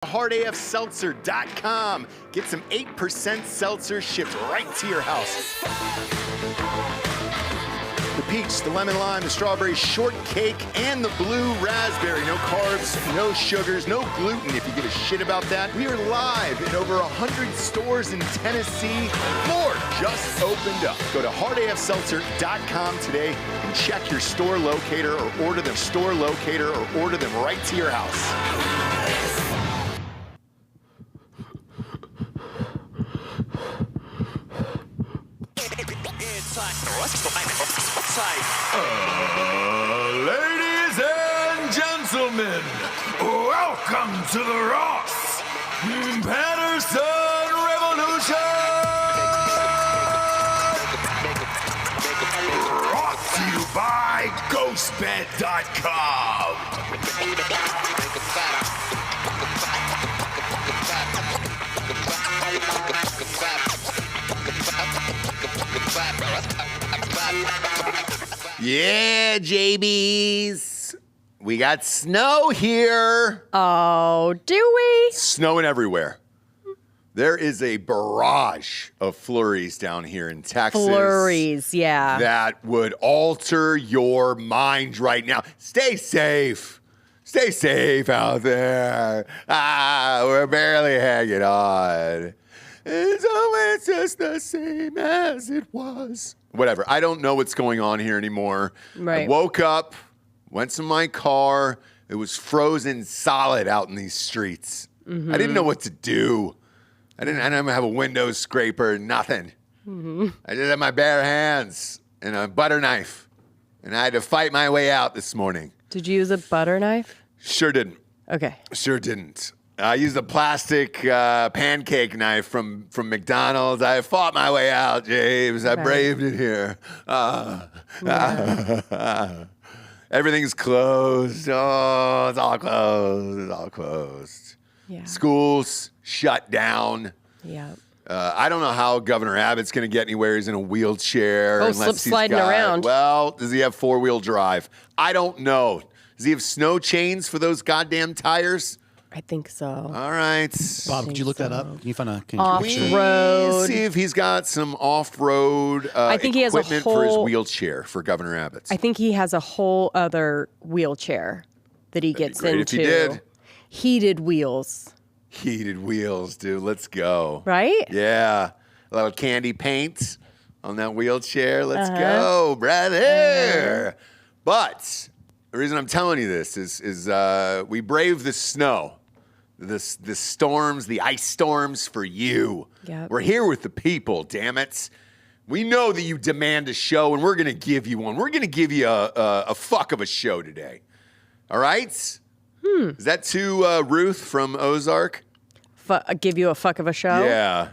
hardafseltzer.com. Get some 8% seltzer shipped right to your house. The peach, the lemon lime, the strawberry shortcake, and the blue raspberry. No carbs, no sugars, no gluten if you give a shit about that. We are live in over 100 stores in Tennessee. More just opened up. Go to hardafseltzer.com today and check your store locator or order them right to your house. Ladies and gentlemen, welcome to the Ross Patterson Revolution! Brought to you by GhostBed.com. Yeah, JBs. We got snow here. Oh, do we? Snowing everywhere. There is a barrage of flurries down here in Texas. Flurries, yeah. That would alter your mind right now. Stay safe. Stay safe out there. We're barely hanging on. It's just the same as it was. Whatever. I don't know what's going on here anymore. Right. I woke up, went to my car. It was frozen solid out in these streets. I didn't know what to do. I didn't have a window scraper, nothing. I just had my bare hands and a butter knife. And I had to fight my way out this morning. Did you use a butter knife? Sure didn't. Okay. Sure didn't. I used a plastic pancake knife from McDonald's. I fought my way out, James. I braved it here. Everything's closed. Oh, it's all closed. It's all closed. Yeah. Schools shut down. Yeah. I don't know how Governor Abbott's going to get anywhere. He's in a wheelchair. Oh, sliding around. Well, does he have four-wheel drive? I don't know. Does he have snow chains for those goddamn tires? I think so. All right. Bob, could you look that up? Can you find a Off-road. See if he's got some off-road I think he has a equipment for his whole- wheelchair for Governor Abbott. I think he has a whole other wheelchair that he gets great into. if he did. Heated wheels. Heated wheels, dude. Let's go. Right? Yeah. A little candy paint on that wheelchair. Let's go, brother. But the reason I'm telling you this is we brave the snow. The storms, the ice storms for you. Yep. We're here with the people, damn it. We know that you demand a show, and we're going to give you one. We're going to give you a fuck of a show today. All right? Is that to Ruth from Ozark? Give you a fuck of a show? Yeah.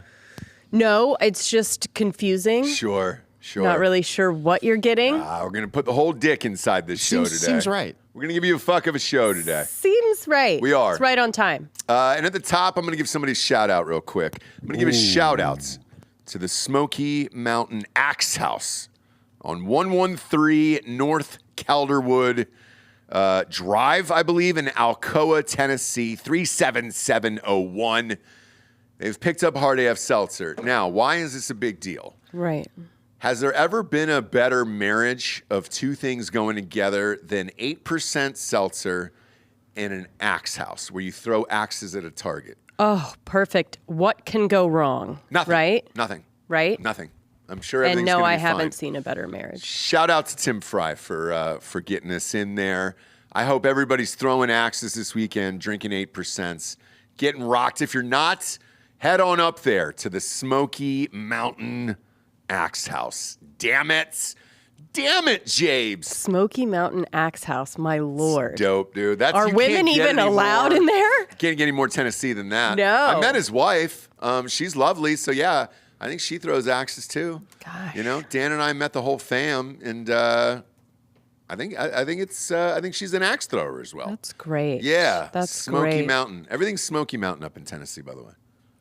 No, it's just confusing. Sure. Not really sure what you're getting. We're going to put the whole dick inside this show today. Seems right. We're going to give you a fuck of a show today. Seems right. We are. It's right on time. And at the top, I'm going to give somebody a shout out real quick. I'm going to give a shout out to the Smoky Mountain Axe House on 113 North Calderwood Drive, I believe, in Alcoa, Tennessee, 37701. They've picked up Hard AF Seltzer. Now, why is this a big deal? Right. Has there ever been a better marriage of two things going together than 8% seltzer and an axe house where you throw axes at a target? Oh, perfect. What can go wrong? Nothing. Right? Nothing. Right? Nothing. I'm sure everything's And no, gonna be I haven't fine. seen a better marriage. Shout out to Tim Fry for getting us in there. I hope everybody's throwing axes this weekend, drinking 8%, getting rocked. If you're not, head on up there to the Smoky Mountain Axe House. Damn it. Damn it, Jabes. Smoky Mountain Axe House, my lord. Dope, dude. That's, Are you women can't get even any allowed more- in there? Can't get any more Tennessee than that. No. I met his wife. She's lovely. So, yeah, I think she throws axes too. Gosh. You know, Dan and I met the whole fam, and I think she's an axe thrower as well. That's great. Yeah. That's Smoky great. Mountain. Everything's Smoky Mountain up in Tennessee, by the way.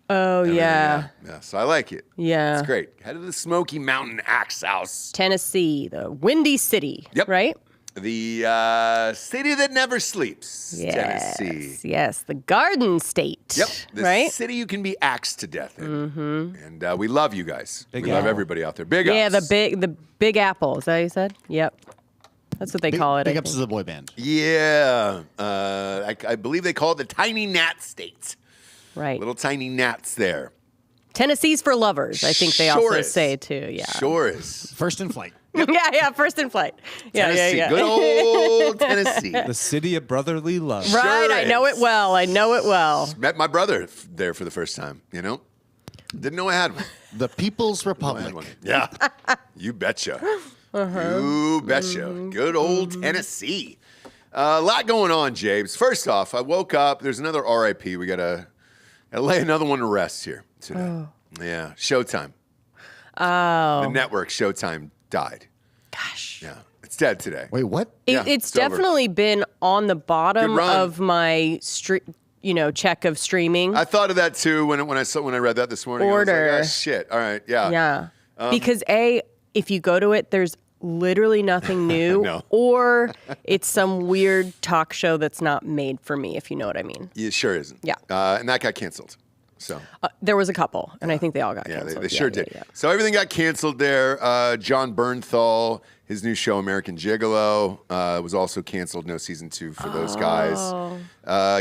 Oh, yeah. Yeah. So I like it. Yeah. It's great. Head to the Smoky Mountain Axe House. Tennessee, the Windy City. Yep. Right? The city that never sleeps, Tennessee. Yes, the Garden State. Yep, the right? city you can be axed to death in. And we love you guys. We love everybody out there. Big Yeah, ups. the Big Apple. Is that what you said? Yep. That's what they call it. Big I ups to think. the boy band. Yeah. I believe they call it the Tiny Gnat State. Right. Little tiny gnats there. Tennessee's for lovers, I think they Sure also is. say too. Yeah. Sure is. First in flight. yeah, first in flight. Yeah, Tennessee. yeah. Good old Tennessee. The city of brotherly love. Right, I know is. it well. I know it well. Met my brother there for the first time, you know? Didn't know I had one. The People's I Republic. had one. Yeah. You betcha. You betcha. Good old Tennessee. A lot going on, James. First off, I woke up. There's another RIP. We got to lay another one to rest here today. Yeah. Showtime. Oh. The network Showtime died. Gosh. Yeah. It's dead today. Wait, what? Yeah, It's it's over. definitely been on the bottom Good run. of my check of streaming. I thought of that too when I read that this morning. I was Order. like, oh, shit. All right. Yeah. Yeah. Because if you go to it, there's literally nothing new, No. or it's some weird talk show that's not made for me, if you know what I mean. It sure isn't. Yeah. And that got canceled. So. There was a couple, and I think they all got Yeah, canceled. they sure did. Yeah. So everything got canceled there. John Bernthal, his new show, American Gigolo, was also canceled. No season 2 for those guys.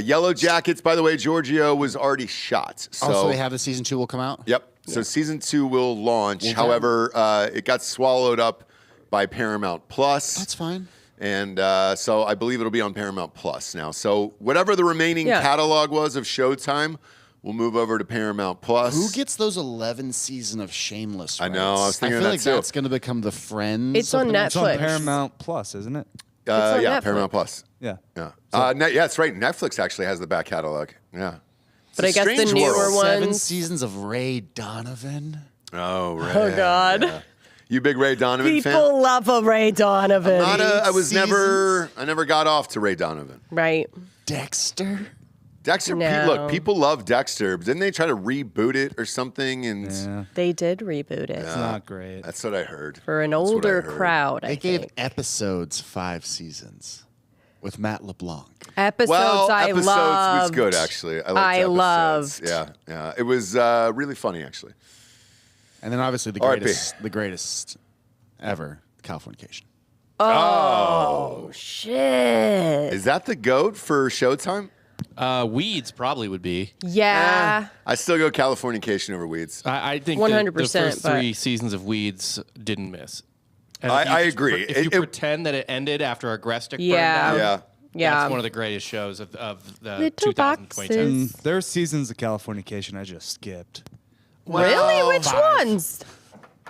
Yellow Jackets, by the way, Giorgio was already shot. So, Also, they have the season 2 will come out? Yep. So season 2 will launch. However, it got swallowed up by Paramount Plus. That's fine. And so I believe it'll be on Paramount Plus now. So whatever the remaining catalog was of Showtime, we'll move over to Paramount Plus. Who gets those 11 season of Shameless I know, I was thinking I of feel that like too. that's going to become the Friends. It's on of the It's on Netflix. Paramount Plus, isn't it? on Yeah, Netflix. Paramount Plus. Yeah. Yeah. Yeah, that's right. Netflix actually has the back catalog. Yeah. It's But a I guess the strange newer world. one- 7 seasons of Ray Donovan. Oh, right. Oh, God. Yeah. You big Ray Donovan fan? People love a Ray Donovan. I never got off to Ray Donovan. Right. Dexter. Dexter, No. look, people love Dexter, but didn't they try to reboot it or something? And Yeah. They did reboot it It's not great. that's what I heard. for an That's what I older heard. crowd, They I gave think. episodes 5 seasons with Matt LeBlanc. Episodes Well, I episodes loved. was good, actually. I liked I episodes. loved. Yeah. It was really funny, actually. And then obviously the R.I.P. greatest ever, Californication. Oh, shit. Is that the GOAT for Showtime? Weeds probably would be. Yeah. I still go Californication over Weeds. I think 100%, the first but- 3 seasons of Weeds didn't miss. And if I you- agree. If you It- pretend that it ended after a Agrestic Yeah. burned down, Yeah. that's one of the greatest shows of the Little 2020. boxes. There are seasons of Californication I just skipped. Really? Which ones?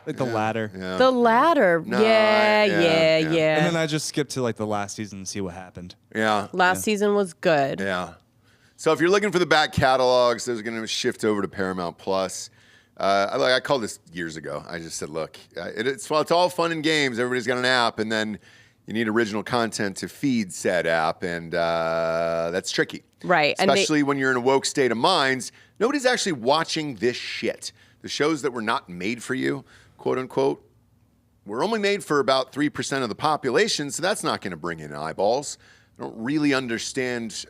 Like the ladder. Yeah. The latter. No, yeah. And then I just skipped to like the last season and see what happened. Yeah. Last season was good. Yeah. So if you're looking for the back catalogs, those are going to shift over to Paramount Plus. I called this years ago. I just said, look, it's all fun and games. Everybody's got an app, and then you need original content to feed said app, and that's tricky. Right. And Especially when you're in a woke state of minds. Nobody's actually watching this shit. The shows that were not made for you, quote unquote, were only made for about 3% of the population, so that's not going to bring in eyeballs. I don't really understand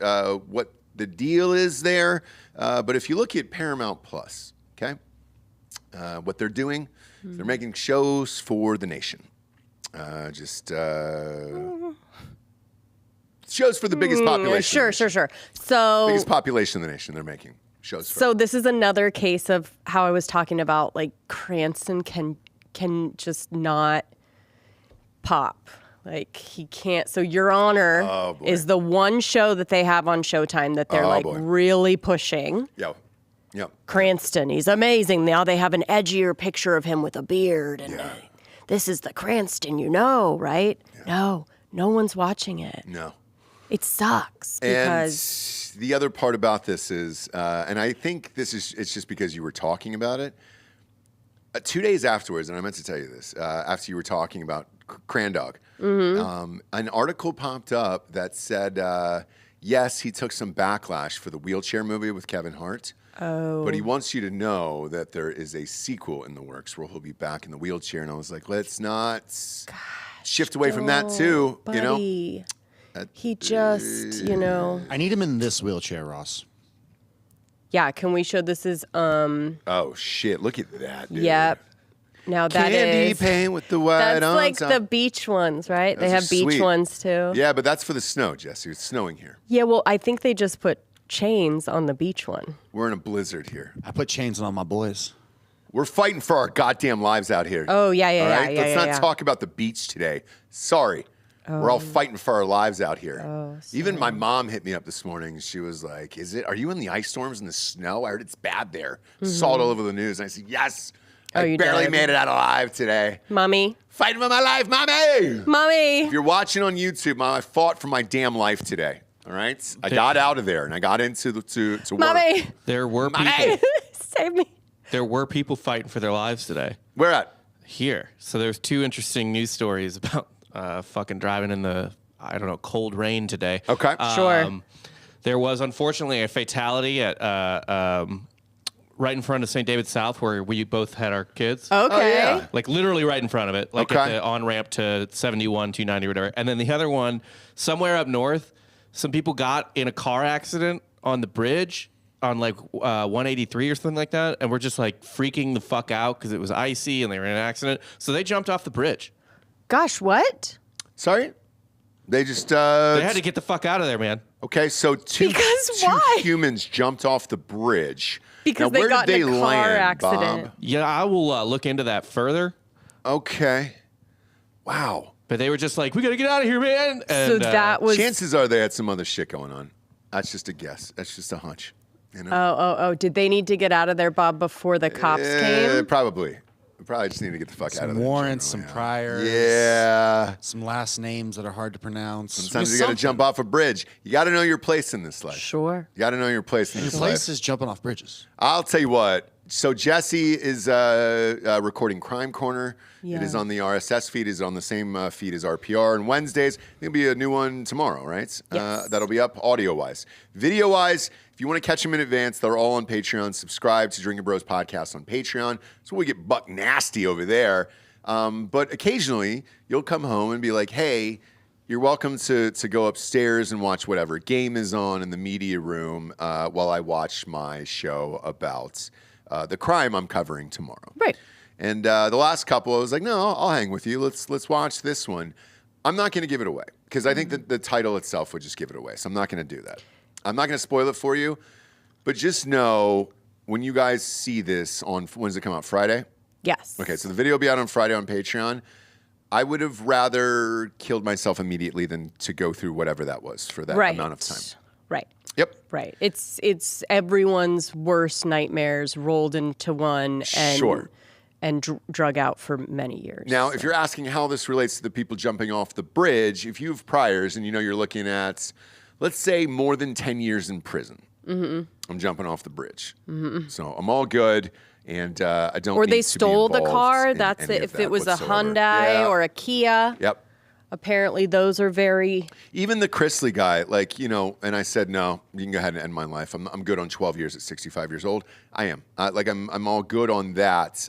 what the deal is there. But if you look at Paramount Plus, okay, what they're doing, they're making shows for the nation. Shows for the biggest population. Sure. So Biggest population in the nation they're making shows for. So this is another case of how I was talking about, like, Cranston can just not pop. Like, he can't. So Your Honor is the one show that they have on Showtime that they're really pushing. Yep. Cranston, he's amazing. Now they have an edgier picture of him with a beard, and this is the Cranston, right? Yeah. No one's watching it. No. It sucks because And the other part about this is, and I think it's just because you were talking about it. 2 days afterwards, and I meant to tell you this, after you were talking about Crandog, an article popped up that said, yes, he took some backlash for the wheelchair movie with Kevin Hart. Oh. But he wants you to know that there is a sequel in the works where he'll be back in the wheelchair. And I was like, let's not shift away from that too. Buddy. You know, He just, I need him in this wheelchair, Ross. Yeah, can we show this is oh shit! Look at that. Dude. Yep. Now that Candy is paint with the white that's on like top. the beach ones, right? They Those are have beach sweet. ones too. Yeah, but that's for the snow, Jesse. It's snowing here. Yeah, well, I think they just put chains on the beach one. We're in a blizzard here. I put chains on my boys. We're fighting for our goddamn lives out here. Oh, yeah, All yeah, right? yeah. Let's not yeah. talk about the beach today. Sorry. We're all fighting for our lives out here. Even my mom hit me up this morning. She was like, are you in the ice storms and the snow? I heard it's bad there. Saw it all over the news. And I said, yes. I you barely did. made it out alive today. Mommy. Fighting for my life, mommy. Mommy. If you're watching on YouTube, Mom, I fought for my damn life today. All right? I got out of there and I got into to work. Mommy. There were Mommy. people. Save me. There were people fighting for their lives today. Where at? Here. So there's two interesting news stories about fucking driving in the, I don't know, cold rain today. Okay. Sure. There was unfortunately a fatality at right in front of St. David South where we both had our kids. Okay. yeah. Like literally right in front of it, like at Okay. the on-ramp to 71, 290 or whatever. And then the other one, somewhere up north, some people got in a car accident on the bridge on like 183 or something like that. And we're just like freaking the fuck out because it was icy and they were in an accident. So they jumped off the bridge. Gosh, what? Sorry? They just They had to get the fuck out of there, man. okay, so two why? humans jumped off the bridge. Because Now, they where got did in they a car land, accident. Bob? Yeah, I will look into that further. Okay. Wow. But they were just like, we got to get out of here, man. And, So that was Chances are they had some other shit going on. That's just a guess. That's just a hunch. You know? Oh. Did they need to get out of there, Bob, before the cops came? Probably. We probably just need to get the fuck out of Some there. warrants, some generally, priors. Yeah. Some last names that are hard to pronounce. Sometimes Just you got to jump off a bridge. You got to know your place in this life. Sure. You got to know your place in Your this place life. is jumping off bridges. I'll tell you what. So Jesse is recording Crime Corner. Yeah. It is on the RSS feed. It is on the same feed as RPR. And Wednesdays, there'll be a new one tomorrow, right? Yes. That'll be up audio-wise. Video-wise, if you want to catch them in advance, they're all on Patreon. Subscribe to Drinking Bros Podcast on Patreon. So we get buck nasty over there. But occasionally, you'll come home and be like, hey, you're welcome to go upstairs and watch whatever game is on in the media room while I watch my show about the crime I'm covering tomorrow. Right. And the last couple, I was like, no, I'll hang with you. Let's watch this one. I'm not going to give it away because I think that the title itself would just give it away. So I'm not going to do that. I'm not going to spoil it for you, but just know when you guys see this on, when does it come out? Friday? Yes. Okay, so the video will be out on Friday on Patreon. I would have rather killed myself immediately than to go through whatever that was for that amount of time. Right. Yep. Right. It's everyone's worst nightmares rolled into one and Sure. and drug out for many years. Now, if you're asking how this relates to the people jumping off the bridge, if you have priors and you know you're looking at, let's say, more than 10 years in prison, I'm jumping off the bridge. So I'm all good, and I don't or need they to be stole the involved car. in That's any it. of If that it was whatsoever. a Hyundai Yeah. or a Kia. Yep. Apparently, those are very. Even the Presley guy, like, you know, and I said, no, you can go ahead and end my life. I'm good on 12 years at 65 years old. I am. I'm all good on that.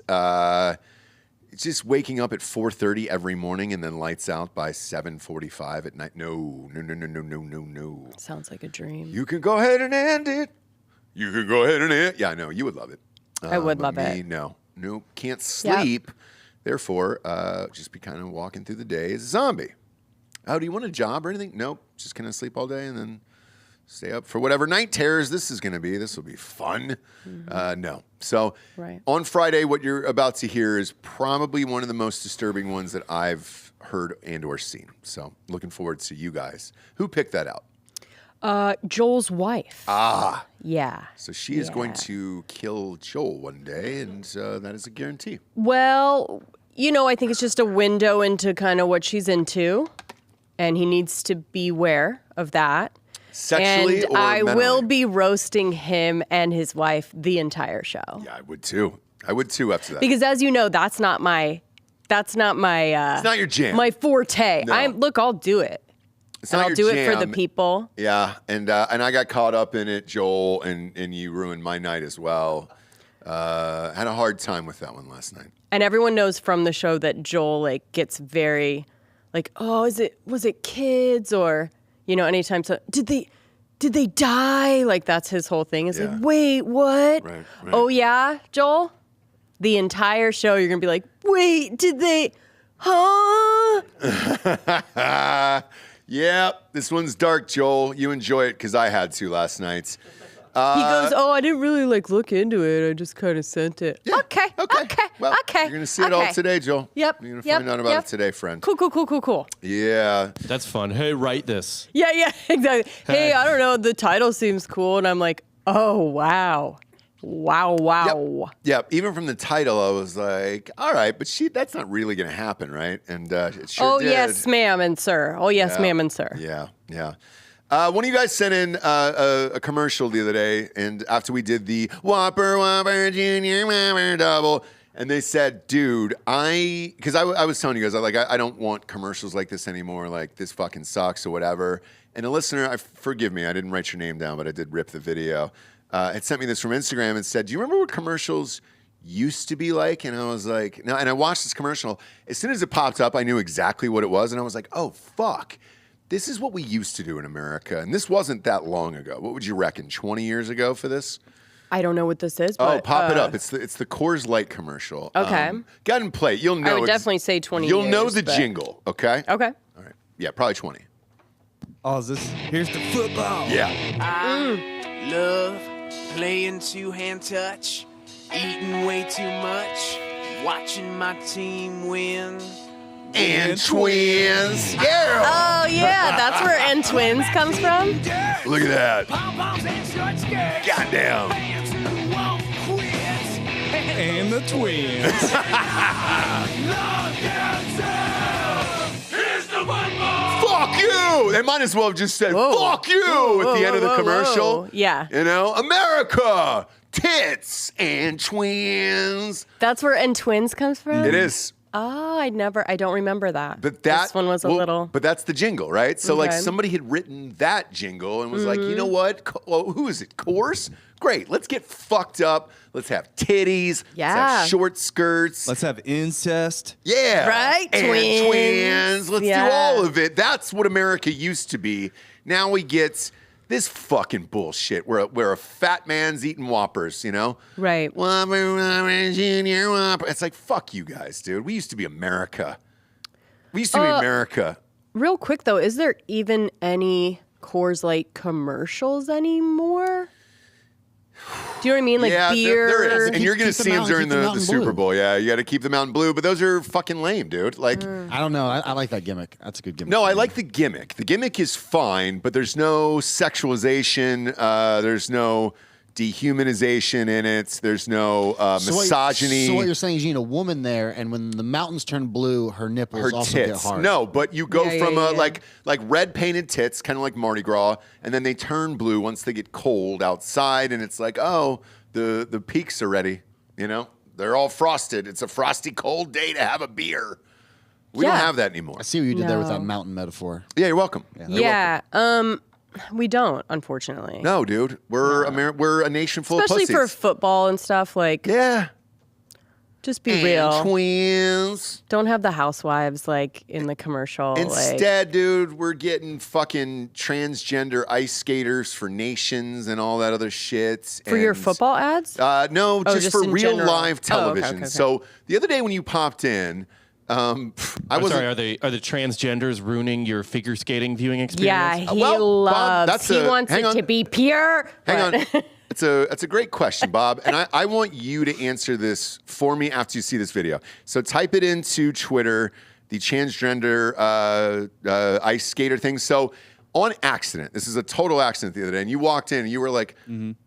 It's just waking up at 4:30 every morning and then lights out by 7:45 at night. No. Sounds like a dream. You can go ahead and end it. You can go ahead and end it. Yeah, I know. You would love it. I would But love me, it. No, can't sleep. Therefore, just be kind of walking through the day as a zombie. Oh, do you want a job or anything? Nope. Just going to sleep all day and then stay up for whatever night terrors this is going to be. This will be fun. No. So Right. on Friday, what you're about to hear is probably one of the most disturbing ones that I've heard and or seen. So looking forward to you guys. Who picked that out? Joel's wife. Ah. Yeah. So she is going Yeah. to kill Joel one day, and that is a guarantee. Well, you know, I think it's just a window into kind of what she's into, and he needs to beware of that. Sexually and or I mentally? will be roasting him and his wife the entire show. Yeah, I would too. I would too after that. Because as you know, that's not my it's not your jam. my forte. No. I'll do it. It's And not I'll your do it for the jam. people. Yeah, and I got caught up in it, Joel, and you ruined my night as well. Had a hard time with that one last night. And everyone knows from the show that Joel gets very like, oh, was it kids or, anytime so did they die? Like that's his whole thing. Is like, wait, what? Right. Oh yeah, Joel? The entire show you're gonna be like, wait, did they huh? Yeah, this one's dark, Joel. You enjoy it because I had to last night. He goes, oh, I didn't really look into it. I just kind of sent it. Yeah, Okay. Well, you're going to see it all today, Joel. Yep. You're going to find out about it today, friend. Cool. Yeah. That's fun. Hey, write this. Yeah, exactly. Hey, I don't know. The title seems cool. And I'm like, oh, wow. Yep. Even from the title, I was like, all right, but that's not really going to happen, right? And it sure did. Yes, ma'am and sir. Oh, yes, ma'am and sir. Yeah. One of you guys sent in a commercial the other day, and after we did the Whopper, Junior, Whopper, Double, and they said, dude, because I was telling you guys, I don't want commercials like this anymore, like this fucking sucks or whatever. And a listener, forgive me, I didn't write your name down, but I did rip the video. It sent me this from Instagram and said, do you remember what commercials used to be like? And I was like, no, and I watched this commercial. As soon as it popped up, I knew exactly what it was, and I was like, oh, fuck. This is what we used to do in America, and this wasn't that long ago. What would you reckon, 20 years ago for this? I don't know what this is, but... Oh, pop it up. It's the Coors Light commercial. Okay. Go ahead and play it. You'll know. I would definitely say 20 You'll years, know the but- jingle, okay? Okay. All right. Yeah, probably 20. Oh, here's the football. Yeah. I love playing two-hand touch, eating way too much, watching my team win. And twins. Yeah. Oh, yeah. That's where And Twins comes from? Look at that. Goddamn. And the twins. Fuck you. They might as well have just said, fuck you at the end of the commercial. Whoa. Yeah. America, tits, and twins. That's where And Twins comes from? It is. Oh, I don't remember that. But this one was a little. But that's the jingle, right? So like Okay. somebody had written that jingle and was like, you know what? Who is it? Coors? Great. Let's get fucked up. Let's have titties. Let's Yeah. have short skirts. Let's have incest. Yeah. Right? And Twins. twins. Let's do Yeah. all of it. That's what America used to be. Now we get this fucking bullshit where a fat man's eating Whoppers, Right. Whopper, Junior, Whopper. It's like, fuck you guys, dude. We used to be America. We used to be America. Real quick, though, is there even any Coors Light commercials anymore? Do you know what I mean? Like yeah, beer. there is. And you're going to Keep the see them mountain- during keep the the mountain Super blue. Bowl. Yeah, you got to keep the mountain blue. But those are fucking lame, dude. Like, I don't know. I like that gimmick. That's a good gimmick. no, I like the gimmick. The gimmick is fine, but there's no sexualization. There's no dehumanization in it. There's no misogyny. So what you're saying is you need a woman there, and when the mountains turn blue, her nipples her also tits. get hard. No, but you go Yeah, from yeah, yeah. like red painted tits, kind of like Mardi Gras, and then they turn blue once they get cold outside, and it's like, oh, the peaks are ready. They're all frosted. It's a frosty, cold day to have a beer. We don't Yeah. have that anymore. I see what you did there with that No. mountain metaphor. Yeah, you're welcome. You're Yeah. We don't, unfortunately. welcome. No, dude, we're a nation full Especially of pussies. for football and stuff. Like, yeah. just be And real. twins. Don't have the housewives like in the commercial. like, Instead, dude, we're getting fucking transgender ice skaters for nations and all that other shit. for your And, football ads? No, Oh, just just for in real general. live Oh, okay, television. okay, okay. So the other day when you popped in, I I'm was sorry, are the transgenders ruining your figure skating viewing yeah, experience? he well, Bob, loves. that's He a- wants hang it on. to be pure. Hang but- on. It's a great question, Bob, and I want you to answer this for me after you see this video. So type it into Twitter, the transgender ice skater thing. So on accident, this is a total accident the other day, and you walked in and you were like,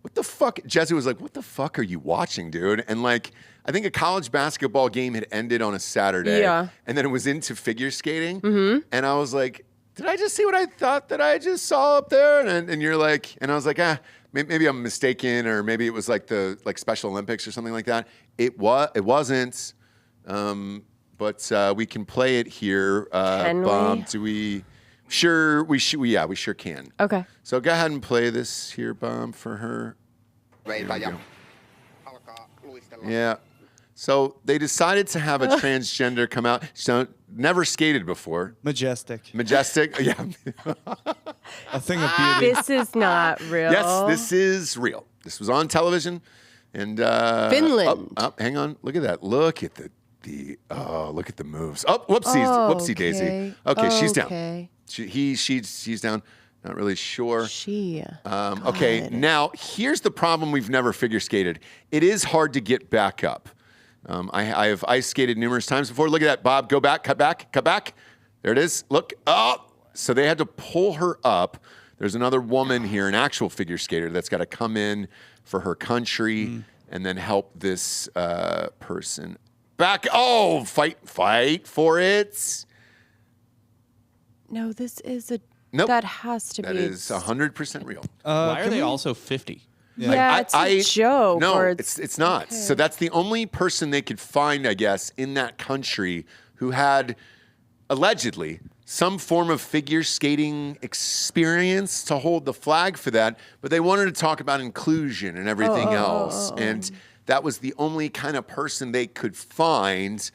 what the fuck? Jesse was like, what the fuck are you watching, dude? And like, I think a college basketball game had ended on a Saturday, Yeah. and then it was into figure skating, and I was like, did I just see what I thought that I just saw up there? And you're like, and I was like, maybe I'm mistaken, or maybe it was like the Special Olympics or something like that. It wasn't, but we can play it here. Can Bob, we? do we? Sure, we sure can. Okay. So go ahead and play this here, Bob, for her. Yeah. So they decided to have a transgender come out. So never skated before. Majestic. Yeah. A thing of beauty. This is not real. Yes, this is real. This was on television, and Finland. hang on, look at that. Look at look at the moves. Oh, whoopsie daisy. Okay, she's down. She's down. Not really sure. Okay, now here's the problem. We've never figure skated. It is hard to get back up. I have ice skated numerous times before. Look at that, Bob. Go back, cut back. There it is. Look. Oh, so they had to pull her up. There's another woman here, an actual figure skater, that's got to come in for her country and then help this person back. Oh, fight for it. No, this is a. Nope. That has to That be. is 100% real. Why are they also 50? Yeah, it's a joke. No, or it's not. Okay. So that's the only person they could find, I guess, in that country who had allegedly some form of figure skating experience to hold the flag for that. But they wanted to talk about inclusion and everything else. And that was the only kind of person they could find.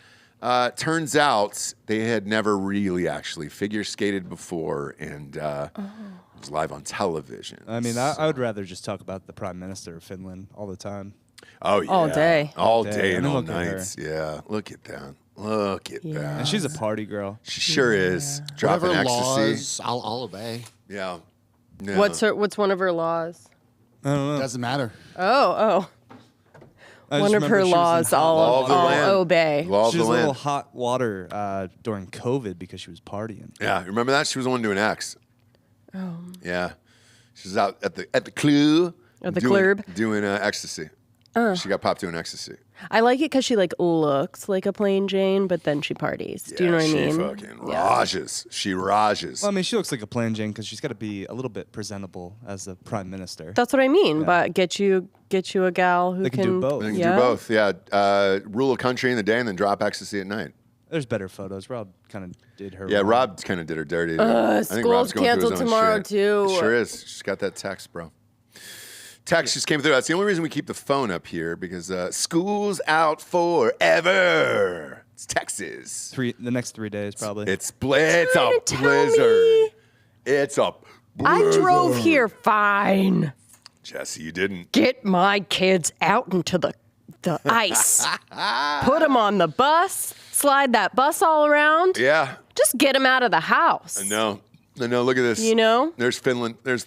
Turns out they had never really actually figure skated before, and it was live on television. I mean, I would rather just talk about the Prime Minister of Finland all the time. Oh, yeah. All day. All day and all look at her. nights. Yeah, look at that. Look at that. And she's a party girl. She sure is. Dropping Whatever ecstasy. laws, I'll obey. Yeah. What's one of her laws? I don't know. Doesn't matter. Oh. I One just of remember her she was in laws, hot I'll Law of the land. obey. Law of She the was in a little land. hot water during COVID because she was partying. Yeah, remember that? She was the one doing X. Oh. Yeah. She was out at the clue. At the doing, club. Doing ecstasy. She got popped doing ecstasy. I like it because she looks like a plain Jane, but then she parties. Do you know what I mean? She fucking rages. She rages. Well, I mean, she looks like a plain Jane because she's got to be a little bit presentable as the Prime Minister. That's what I mean. But get you a gal who They can do both. They can do both. Yeah. Rule a country in the day and then drop ecstasy at night. There's better photos. Rob kind of did her. Yeah, wrong. Rob kind of did her dirty. I think Rob's school's going through his canceled own tomorrow, shit. too. It sure is. She's got that text, bro. Text just came through. That's the only reason we keep the phone up here, because school's out forever. It's Texas. The next 3 days, probably. It's a blizzard. It's a blizzard. I drove here fine. Jesse, you didn't. Get my kids out into the ice. Put them on the bus. Slide that bus all around. Yeah. Just get them out of the house. I know. Look at this. You know? There's Finland. There's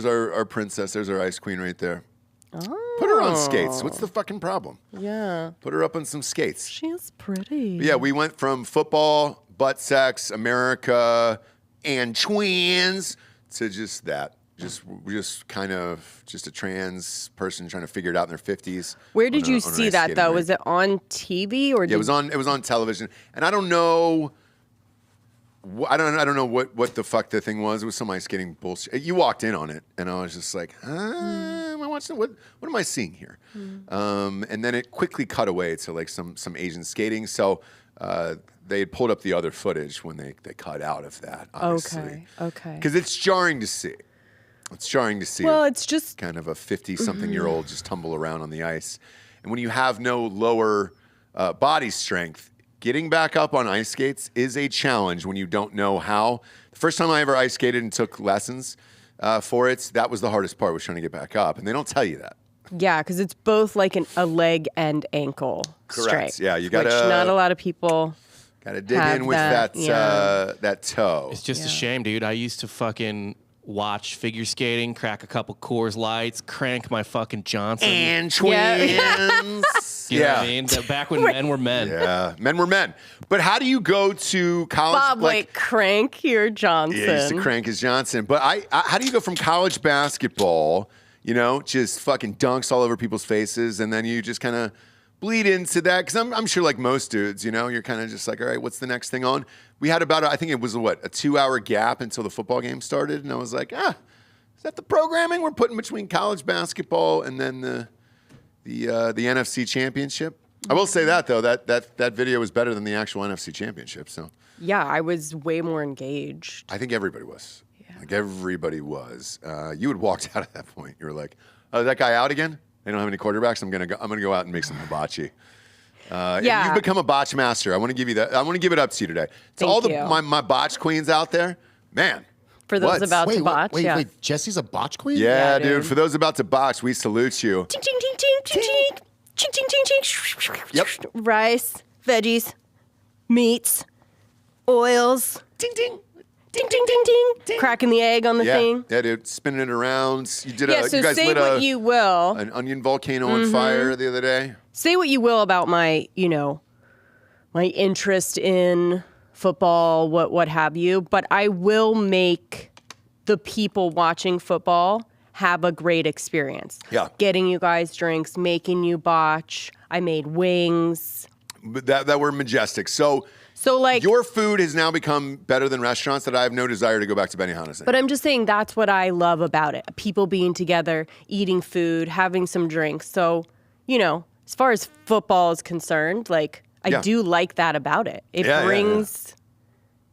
our princess. There's our ice queen right there. Oh. Put her on skates. What's the fucking problem? Yeah. Put her up on some skates. She's pretty. But yeah, we went from football, butt sex, America, and twins to just that. Just kind of just a trans person trying to figure it out in their 50s. Where did you see that though? Was it on TV or? Yeah, it was on television, and I don't know. I don't know what the fuck the thing was. It was some ice skating bullshit. You walked in on it, and I was just like, am I watching? What am I seeing here? And then it quickly cut away to like some Asian skating. So they had pulled up the other footage when they cut out of that. Obviously. Okay. Because it's jarring to see. It's jarring to see. Well, it's just kind of a 50-something-year-old just tumble around on the ice, and when you have no lower body strength. Getting back up on ice skates is a challenge when you don't know how. The first time I ever ice skated and took lessons for it, that was the hardest part, was trying to get back up. And they don't tell you that. Yeah, because it's both like a leg and ankle Correct. strength. Yeah, you got to. Which not a lot of people. Got to dig have in with that, that toe. It's just a shame, dude. I used to fucking watch figure skating, crack a couple Coors Lights, crank my fucking Johnson. And twins. You know what I mean? Back when men were men. Yeah, men were men. But how do you go to college? Bob, wait, crank your Johnson. Yeah, he used to crank his Johnson. But how do you go from college basketball, just fucking dunks all over people's faces, and then you just kind of bleed into that? Because I'm sure like most dudes, you're kind of just like, all right, what's the next thing on? We had about, I think it was a 2-hour gap until the football game started. And I was like, is that the programming we're putting between college basketball and then the NFC championship? I will say that though, that video was better than the actual NFC championship. So yeah, I was way more engaged. I think everybody was. Yeah. Like everybody was. You had walked out at that point. You were like, "Oh, is that guy out again? They don't have any quarterbacks. I'm gonna go out and make some hibachi." Yeah. You've become a botch master. I want to give you that. I want to give it up to you today. To Thank all you. my botch queens out there, man. For those about to botch, wait, Jesse's a botch queen? Yeah, Yeah, dude. dude. For those about to botch, we salute you. Ching, ching, ching, ching, ching, ching. Ching, ching, ching, ching. Yep. Rice, veggies, meats, oils. Ding, ding. Ding, ding, ding, ding. Cracking the egg on the thing. Yeah, dude. Spinning it around. You did Yeah, so you guys say lit what you will. an onion volcano on fire the other day. Say what you will about my, my interest in football, what have you, but I will make the people watching football have a great experience. Yeah. Getting you guys drinks, making you botch. I made wings. But that were majestic. So like your food has now become better than restaurants that I have no desire to go back to Benihana's. But I'm just saying that's what I love about it. People being together, eating food, having some drinks. So, as far as football is concerned, like I do like that about it. It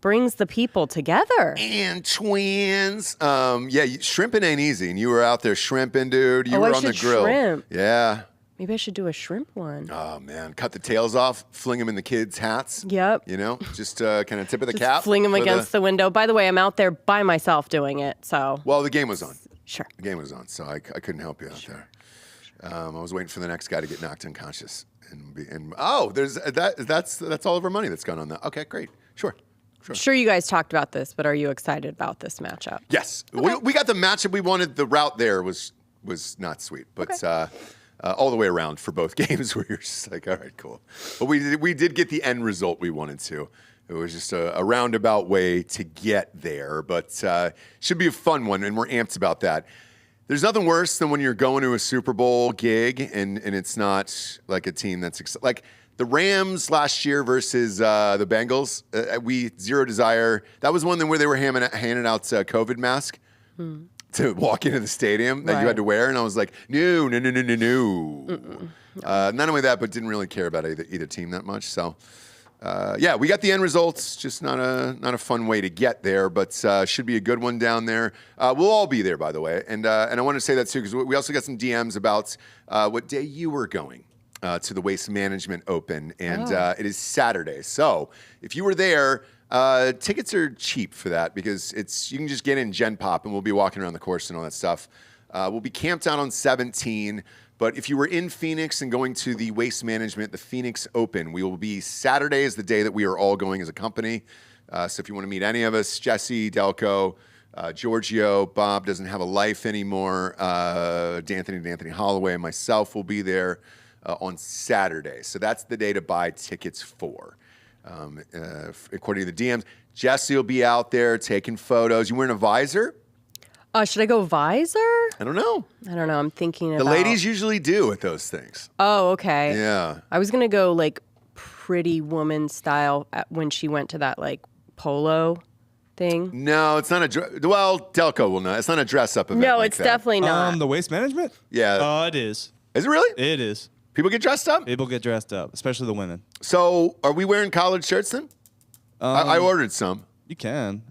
brings the people together. And twins. Shrimping ain't easy. And you were out there shrimping, dude. You were on the grill. Shrimp. Yeah. Maybe I should do a shrimp one. Oh, man. Cut the tails off, fling them in the kids' hats. Yep. Just kind of tip of the cap. Fling them against the window. By the way, I'm out there by myself doing it, so. Well, the game was on. Sure. The game was on, so I couldn't help you out there. I was waiting for the next guy to get knocked unconscious. That's all of our money that's gone on that. Okay, great. Sure. Sure, you guys talked about this, but are you excited about this matchup? Yes. Okay. We got the matchup we wanted. The route there was not sweet, but all the way around for both games where you're just like, all right, cool. But we did get the end result we wanted to. It was just a roundabout way to get there, but should be a fun one, and we're amped about that. There's nothing worse than when you're going to a Super Bowl gig and it's not like a team that's like the Rams last year versus the Bengals. We zero desire. That was one where they were handing out COVID mask to walk into the stadium that you had to wear, and I was like, no. Not only that, but didn't really care about either team that much. So. We got the end results. Just not a fun way to get there, but should be a good one down there. We'll all be there, by the way, and I want to say that too because we also got some DMs about what day you were going to the Waste Management Open, and it is Saturday. So if you were there, tickets are cheap for that because you can just get in Gen Pop, and we'll be walking around the course and all that stuff. We'll be camped out on 17. But if you were in Phoenix and going to the Waste Management, the Phoenix Open, we will be Saturday is the day that we are all going as a company. So if you want to meet any of us, Jesse, Delco, Giorgio, Bob doesn't have a life anymore, D'Anthony Holloway, and myself will be there on Saturday. So that's the day to buy tickets for. According to the DMs, Jesse will be out there taking photos. You wearing a visor? Should I go visor? I don't know. I'm thinking about... The ladies usually do at those things. Oh, okay. Yeah. I was going to go like Pretty Woman style when she went to that like polo thing. No, it's not Delco will not. It's not a dress up event. No, like it's that. definitely not. The Waste Management? Yeah. It is. Is it really? It is. People get dressed up? People get dressed up, especially the women. So are we wearing collared shirts then? I ordered some. You can.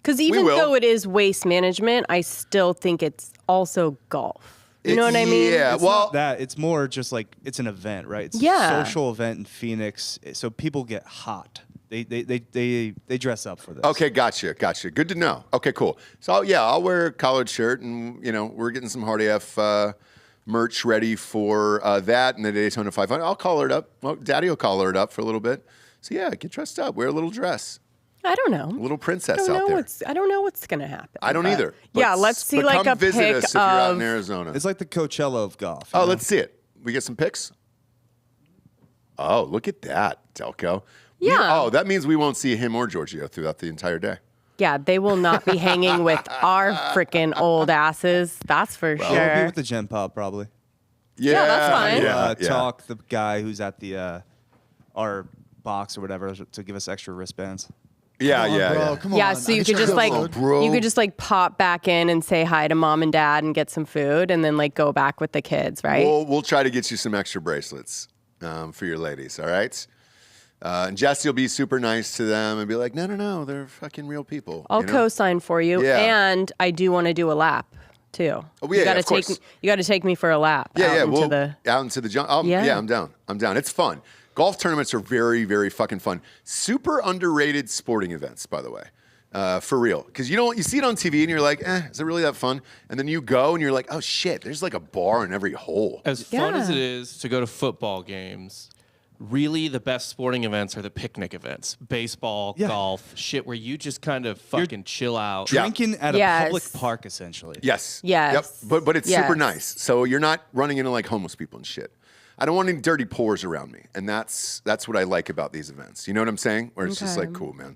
Because even though it is Waste Management, I still think it's also golf. You know what I mean? Yeah. It's more just like it's an event, right? It's Yeah. a social event in Phoenix, so people get hot. They dress up for this. Okay, gotcha. Good to know. Okay, cool. So I'll wear a collared shirt, and we're getting some Hard AF merch ready for that and the Daytona 500. I'll collar it up. Well, Daddy will collar it up for a little bit. So get dressed up. Wear a little dress. I don't know. A little princess out there. I don't know what's going to happen. I don't either. Let's see like come a visit pic us if you're out of... in Arizona. It's like the Coachella of golf. Oh, let's see it. We get some pics? Oh, look at that, Delco. Yeah. That means we won't see him or Giorgio throughout the entire day. Yeah, they will not be hanging with our freaking old asses. That's for We'll sure. be with the Gen Pop probably. Yeah, that's fine. Talk the guy who's at the our box or whatever to give us extra wristbands. Yeah. Come on. Yeah, so you could just like pop back in and say hi to mom and dad and get some food and then like go back with the kids, right? We'll try to get you some extra bracelets for your ladies, all right? And Jesse will be super nice to them and be like, no, they're fucking real people. I'll co-sign for you. Yeah. And I do want to do a lap too. Oh, yeah, of course. You got to take me for a lap. Out into the junk. I'm down. It's fun. Golf tournaments are very, very fucking fun. Super underrated sporting events, by the way. For real. Because you see it on TV and you're like, is it really that fun? And then you go and you're like, oh shit, there's like a bar in every hole. As fun as it is to go to football games, really the best sporting events are the picnic events. Baseball, golf, shit where you just kind of fucking chill out. Drinking at a public park, essentially. Yes. Yes. Yep. But it's super nice. So you're not running into like homeless people and shit. I don't want any dirty pores around me. And that's what I like about these events. You know what I'm saying? Where it's just like, cool, man.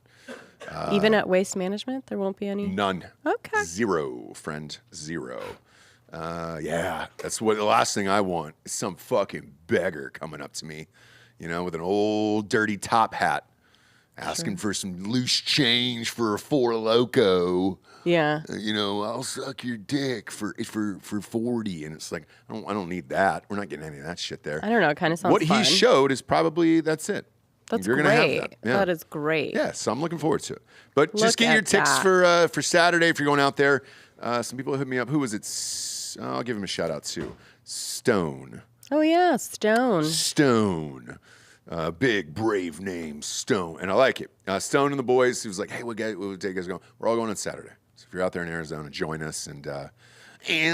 Even at Waste Management, there won't be any? None. Okay. Zero, friend. Zero. Yeah, that's what the last thing I want is some fucking beggar coming up to me, with an old dirty top hat, asking for some loose change for a Four Loko. Yeah. I'll suck your dick for 40, and it's like I don't need that. We're not getting any of that shit there. I don't know. It kind of sounds what fun. he showed is probably that's it. That's You're great. gonna have that. Yeah. That is great. Yeah, so I'm looking forward to it. But Look just get your at ticks that. for Saturday if you're going out there. Some people hit me up. Who was it? I'll give him a shout out too. Stone. Oh yeah, Stone. Stone. Big, brave name, Stone. And I like it. Stone and the boys, he was like, hey, what day you guys going? We're all going on Saturday. So if you're out there in Arizona, join us and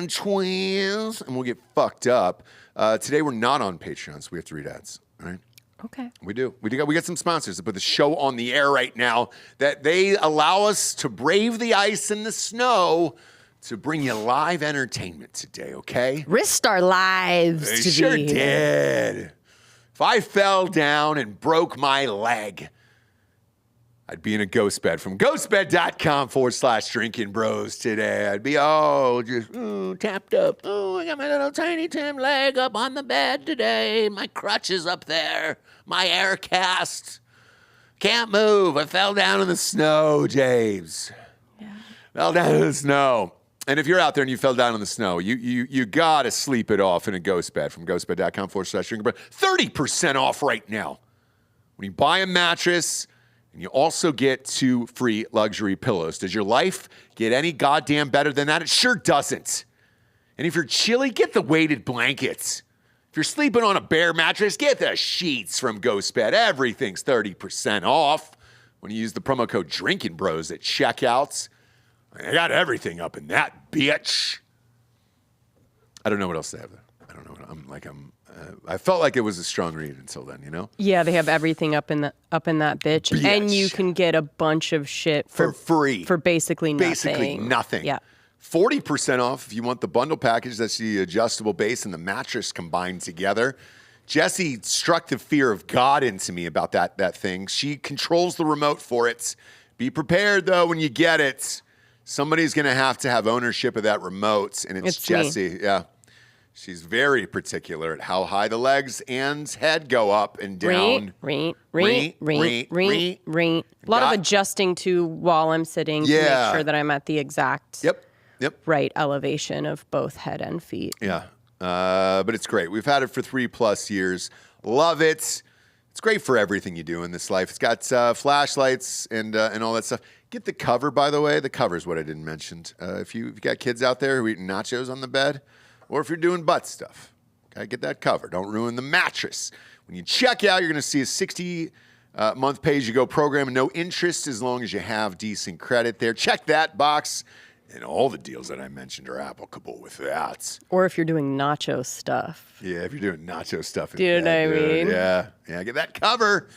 twins, and we'll get fucked up. Today we're not on Patreon, so we have to read ads. All right? Okay. We do. We got some sponsors that put the show on the air right now that they allow us to brave the ice and the snow to bring you live entertainment today, okay? Risked our lives They to sure be here. did. If I fell down and broke my leg, I'd be in a ghost bed from ghostbed.com/drinking bros today. I'd be just tapped up. Oh, I got my little tiny Tim leg up on the bed today. My crutch is up there. My air cast. Can't move. I fell down in the snow, James. Yeah. Fell down in the snow. And if you're out there and you fell down in the snow, you got to sleep it off in a ghost bed from ghostbed.com/drinking bros. 30% off right now. When you buy a mattress, and you also get 2 free luxury pillows. Does your life get any goddamn better than that? It sure doesn't. And if you're chilly, get the weighted blankets. If you're sleeping on a bare mattress, get the sheets from GhostBed. Everything's 30% off when you use the promo code Drinking Bros at checkouts. I got everything up in that bitch. I don't know what else they have there. I don't know. I felt like it was a strong read until then, Yeah, they have everything up in that bitch, and you can get a bunch of shit for free for basically nothing. Basically nothing. Yeah. 40% off if you want the bundle package. That's the adjustable base and the mattress combined together. Jessie struck the fear of God into me about that thing. She controls the remote for it. Be prepared though when you get it. Somebody's going to have ownership of that remote, and it's Jessie. Me. Yeah. She's very particular at how high the legs and head go up and down. A lot of adjusting to while I'm sitting to make sure that I'm at the exact right elevation of both head and feet. Yeah. But it's great. We've had it for 3+ years. Love it. It's great for everything you do in this life. It's got flashlights and all that stuff. Get the cover, by the way. The cover is what I didn't mention. If you've got kids out there who eat nachos on the bed, or if you're doing butt stuff, okay, get that cover. Don't ruin the mattress. When you check out, you're going to see a 60-month pay-as-you-go program and no interest as long as you have decent credit there. Check that box, and all the deals that I mentioned are applicable with that. Or if you're doing nacho stuff. Yeah, if you're doing nacho stuff. Do you know what I mean? Yeah, get that cover.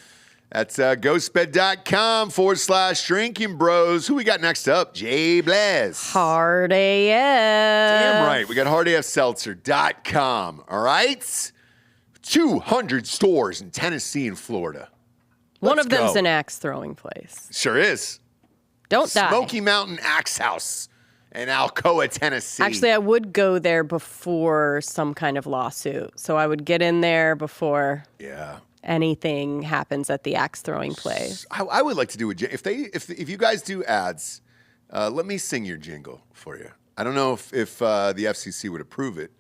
That's ghostbed.com/drinking bros. Who we got next up? Jay Blaz. Hard AF. Damn right. We got hardafseltzer.com. All right? 200 stores in Tennessee and Florida. One of them's go. an axe throwing place. Sure is. Don't die. Smoky Mountain Axe House in Alcoa, Tennessee. Actually, I would go there before some kind of lawsuit. So I would get in there before anything happens at the axe throwing place. I would like to do if you guys do ads, let me sing your jingle for you. I don't know if the FCC would approve it.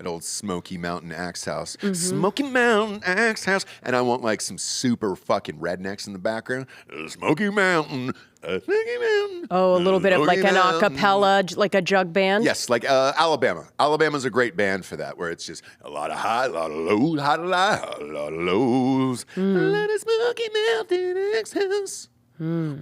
at old Smoky Mountain Axe House. Smoky Mountain Axe House. And I want like some super fucking rednecks in the background. Smoky Mountain. Smoky Mountain. Oh, a little bit of like an Mountain. acapella, like a jug band. Yes, like Alabama. Alabama's a great band for that, where it's just a lot of high, a lot of low, high, a lot of lows. A lot of Smoky Mountain Axe House.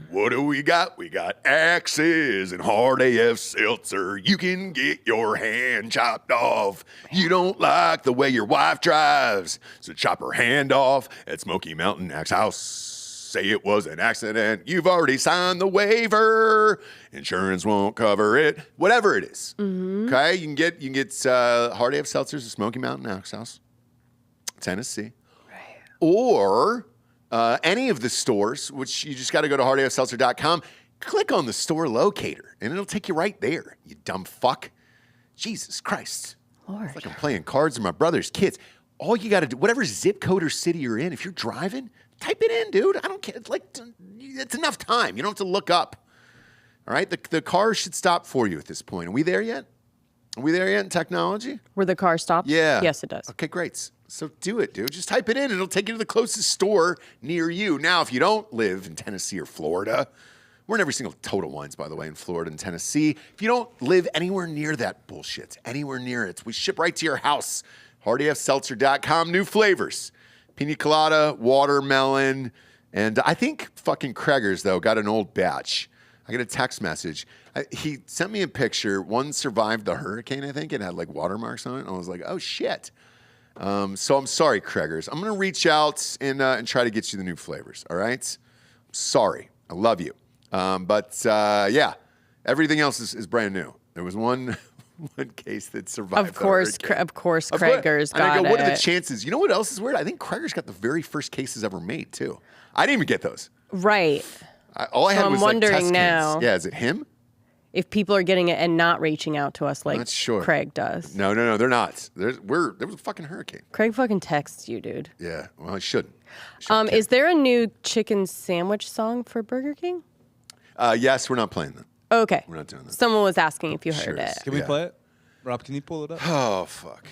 What do we got? We got axes and hard AF seltzer. You can get your hand chopped off. You don't like the way your wife drives, so chop her hand off at Smoky Mountain Axe House. Say it was an accident. You've already signed the waiver. Insurance won't cover it. Whatever it is. Okay, you can get hard AF seltzers at Smoky Mountain Axe House, Tennessee, or any of the stores, which you just got to go to hardafseltzer.com, click on the store locator, and it'll take you right there, you dumb fuck. Jesus Christ. Lord. It's like I'm playing cards with my brother's kids. All you got to do, whatever zip code or city you're in, if you're driving, type it in, dude. I don't care. It's enough time. You don't have to look up. All right? The car should stop for you at this point. Are we there yet? Are we there yet in technology? Where the car stops? Yeah. Yes, it does. Okay, great. So do it, dude. Just type it in. It'll take you to the closest store near you. Now, if you don't live in Tennessee or Florida, we're in every single Total Wines, by the way, in Florida and Tennessee. If you don't live anywhere near that bullshit, anywhere near it, we ship right to your house. hardafseltzer.com. New flavors. Pina colada, watermelon, and I think fucking Kreger's, though, got an old batch. I got a text message. He sent me a picture. One survived the hurricane, I think. It had like watermarks on it. And I was like, oh, shit. So I'm sorry, Kreger's. I'm going to reach out and try to get you the new flavors, all right? Sorry. I love you. Yeah, everything else is brand new. There was one case that survived. Of course, Kreger's got it. And I go, what are the chances? You know what else is weird? I think Kreger's got the very first cases ever made, too. I didn't even get those. Right. All I had I'm was wondering like test now. cans. Yeah, is it him? If people are getting it and not reaching out to us like Not sure. Craig does. No, they're not. There was a fucking hurricane. Craig fucking texts you, dude. Yeah, well, I shouldn't. Is there a new chicken sandwich song for Burger King? Yes, we're not playing that. Okay. We're not doing that. Someone was asking if you heard Sure it. is. Can we Yeah. play it? Rob, can you pull it up? Oh, fuck.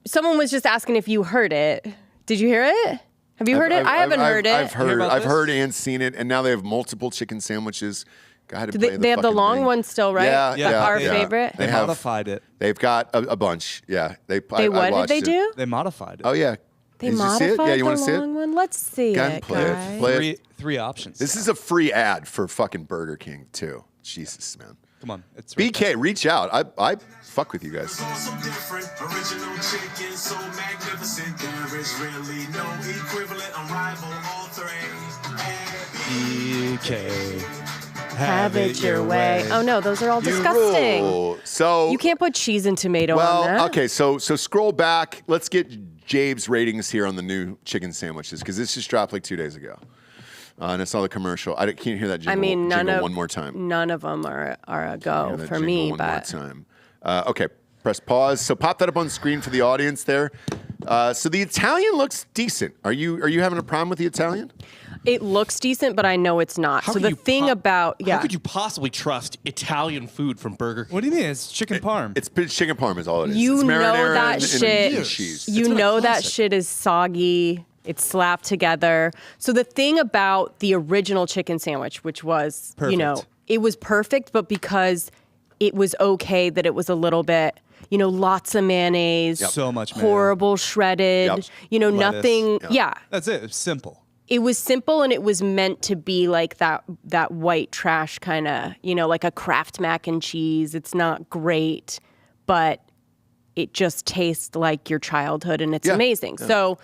Someone was just asking if you heard it. Did you hear it? Have you heard it? I haven't heard it. I've heard. about I've this? heard and seen it, and now they have multiple chicken sandwiches. Go ahead and Do play they have the fucking long thing. one still, right? Yeah, Yeah, Our yeah. favorite. They have- modified it. They've got a bunch. Yeah, I What did watched they it. do? They modified it. Oh yeah. They Did you modified see it? Yeah, you the want to see long it? one? Let's see Go ahead it, and play it. guys. Play it. Three options. This is a free ad for fucking Burger King too. Jesus, man. Come on. It's right BK, reach out. I fuck with you guys. So different, original chicken, so magnificent. There is really no equivalent, unrivaled, all three. BK. Have it your way. Oh no, those are all disgusting. Rule. So You can't put cheese and tomato on well, that. okay. So scroll back. Let's get Jabe's ratings here on the new chicken sandwiches because this just dropped like 2 days ago, and I saw the commercial. I can't hear that jingle. I mean, jingle one more time. None of them are a Hear go that for jingle me, one but more time. Okay, press pause. So pop that up on screen for the audience there. So the Italian looks decent. Are you having a problem with the Italian? it looks decent, but I know it's not. How So could the you thing about How could you possibly trust Italian food from Burger King? What do you mean? It's chicken parm. It's chicken parm is all it is. You It's know marinara that and shit. cheese. You know that shit is soggy. It's slapped together. So the thing about the original chicken sandwich, which was, Perfect. it was perfect, but because it was okay that it was a little bit, lots of mayonnaise, So much mayo. horrible shredded, Yep. Lettuce. nothing. Yeah. That's it. It's simple. It was simple and it was meant to be like that white trash kind of, like a Kraft mac and cheese. It's not great, but it just tastes like your childhood and it's Yeah. amazing. Yeah. So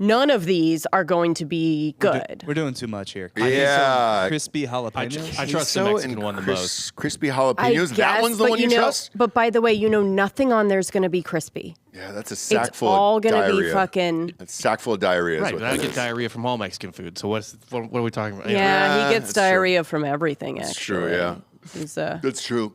none of these are going to be good. We're doing too much here. Yeah. Crispy jalapenos. I trust the Mexican one the most. Crispy I jalapenos. That guess, one's the but one you trust? But by the way, nothing on there is going to be crispy. Yeah, that's a sack It's full all of going to diarrhea. be fucking. It's a sack full of diarrhea. Right, is but what I that get is. diarrhea from all Mexican food. So what are we talking about? Yeah, he gets that's true. diarrhea from everything, actually. It's true, yeah. That's true.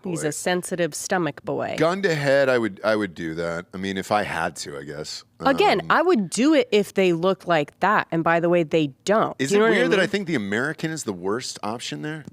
He's a sensitive stomach boy. Gun to head, I would do that. I mean, if I had to, I guess. Again, I would do it if they look like that. And by the way, they don't. Is Do you it know what weird that I mean? think the American is the worst option there?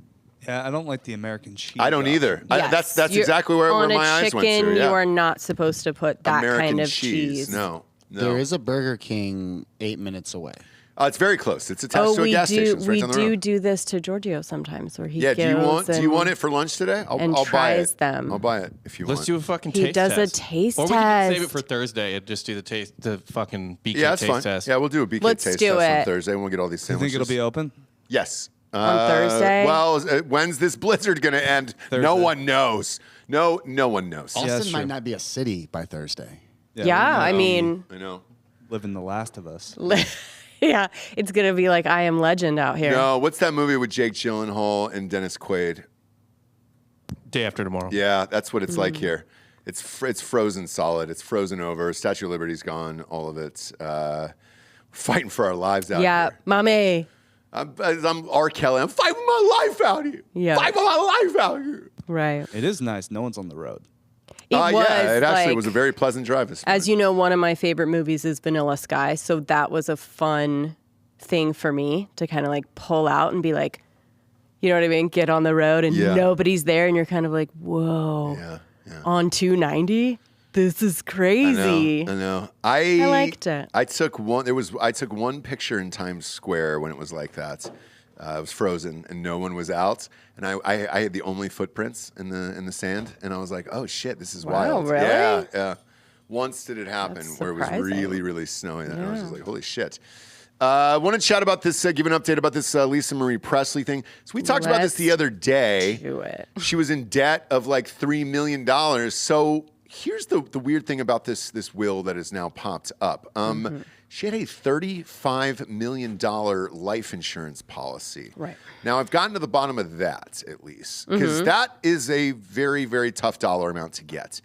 Yeah, I don't like the American cheese. I don't either. Yes. That's You're- exactly where on my a eyes went chicken, to. Yeah. you are not supposed to put that American kind of cheese. No. There is a Burger King 8 minutes away. It's very close. It's attached to a gas station. It's right we down the road. do this to Giorgio sometimes, where he Yeah, goes do you want it for lunch today? I'll buy tries it. them. I'll buy it if you want. Let's do a fucking He taste does test. a taste or we can save it test. for Thursday and just do the fucking BK Yeah, that's taste fine. test. Yeah, we'll do a BK Let's taste do test on it. Thursday and we'll get all these You sandwiches. think it'll be open? Yes. On Thursday? Well, when's this blizzard going to end? No Thursday. one knows. No one knows. Austin that's might true. not be a city by Thursday. Yeah, I mean, I know. Living The Last of Us. yeah, it's gonna be like I Am Legend out here. No, what's that movie with Jake Gyllenhaal and Dennis Quaid? Day after tomorrow. Yeah, that's what it's like here. It's frozen solid. It's frozen over. Statue of Liberty's gone. All of it. Fighting for our lives out Yeah, here. mommy. I'm R. Kelly. I'm fighting my life out here. Yeah. Fighting my life out here. Right. It is nice. No one's on the road. It was Yeah, it actually like, was a very pleasant drive this morning. As you know, one of my favorite movies is Vanilla Sky, so that was a fun thing for me to kind of like pull out and be like, you know what I mean? Get on the road and Yeah. nobody's there, and you're kind of like, whoa, Yeah. on 290? This is crazy. I know. I liked it. I took one picture in Times Square when it was like that. It was frozen and no one was out, and I had the only footprints in the sand, and I was like, oh shit, this is Wow, wild. really? Yeah. Once did it happen That's where it was surprising. really, really snowy, and I was just like, holy shit. I want to chat about this, give an update about this Lisa Marie Presley thing. So we talked about this Let's the other day. do it. She was in debt of like $3 million. So here's the weird thing about this will that has now popped up. She had a $35 million life insurance policy. Right. Now, I've gotten to the bottom of that, at least, because that is a very, very tough dollar amount to get.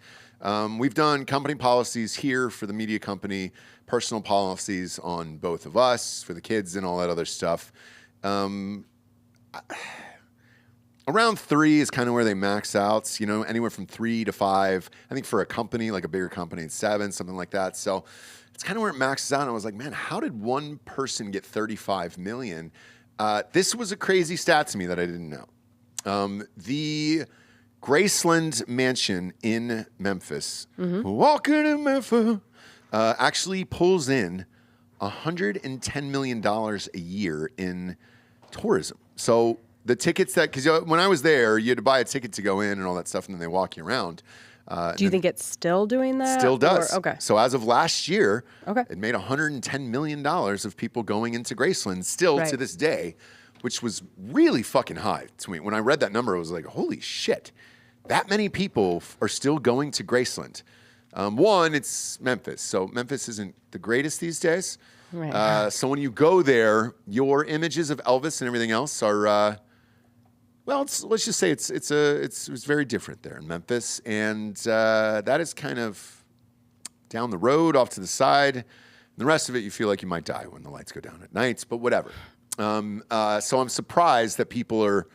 We've done company policies here for the media company, personal policies on both of us, for the kids and all that other stuff. Around 3 is kind of where they max out, anywhere from 3 to 5. I think for a company, like a bigger company, it's 7, something like that. So it's kind of where it maxes out. And I was like, man, how did one person get $35 million? This was a crazy stat to me that I didn't know. The Graceland Mansion in Memphis, walking in Memphis, actually pulls in $110 million a year in tourism. So the tickets because when I was there, you had to buy a ticket to go in and all that stuff, and then they walk you around. Do you think it's still doing that? Still does. Or- okay. So as of last year, Okay. it made $110 million of people going into Graceland still to Right. this day, which was really fucking high to me. When I read that number, I was like, holy shit, that many people are still going to Graceland. One, it's Memphis. So Memphis isn't the greatest these days. Right. So when you go there, your images of Elvis and everything else are, let's just say it's very different there in Memphis, and that is kind of down the road, off to the side. And the rest of it, you feel like you might die when the lights go down at nights, but whatever. So I'm surprised that people are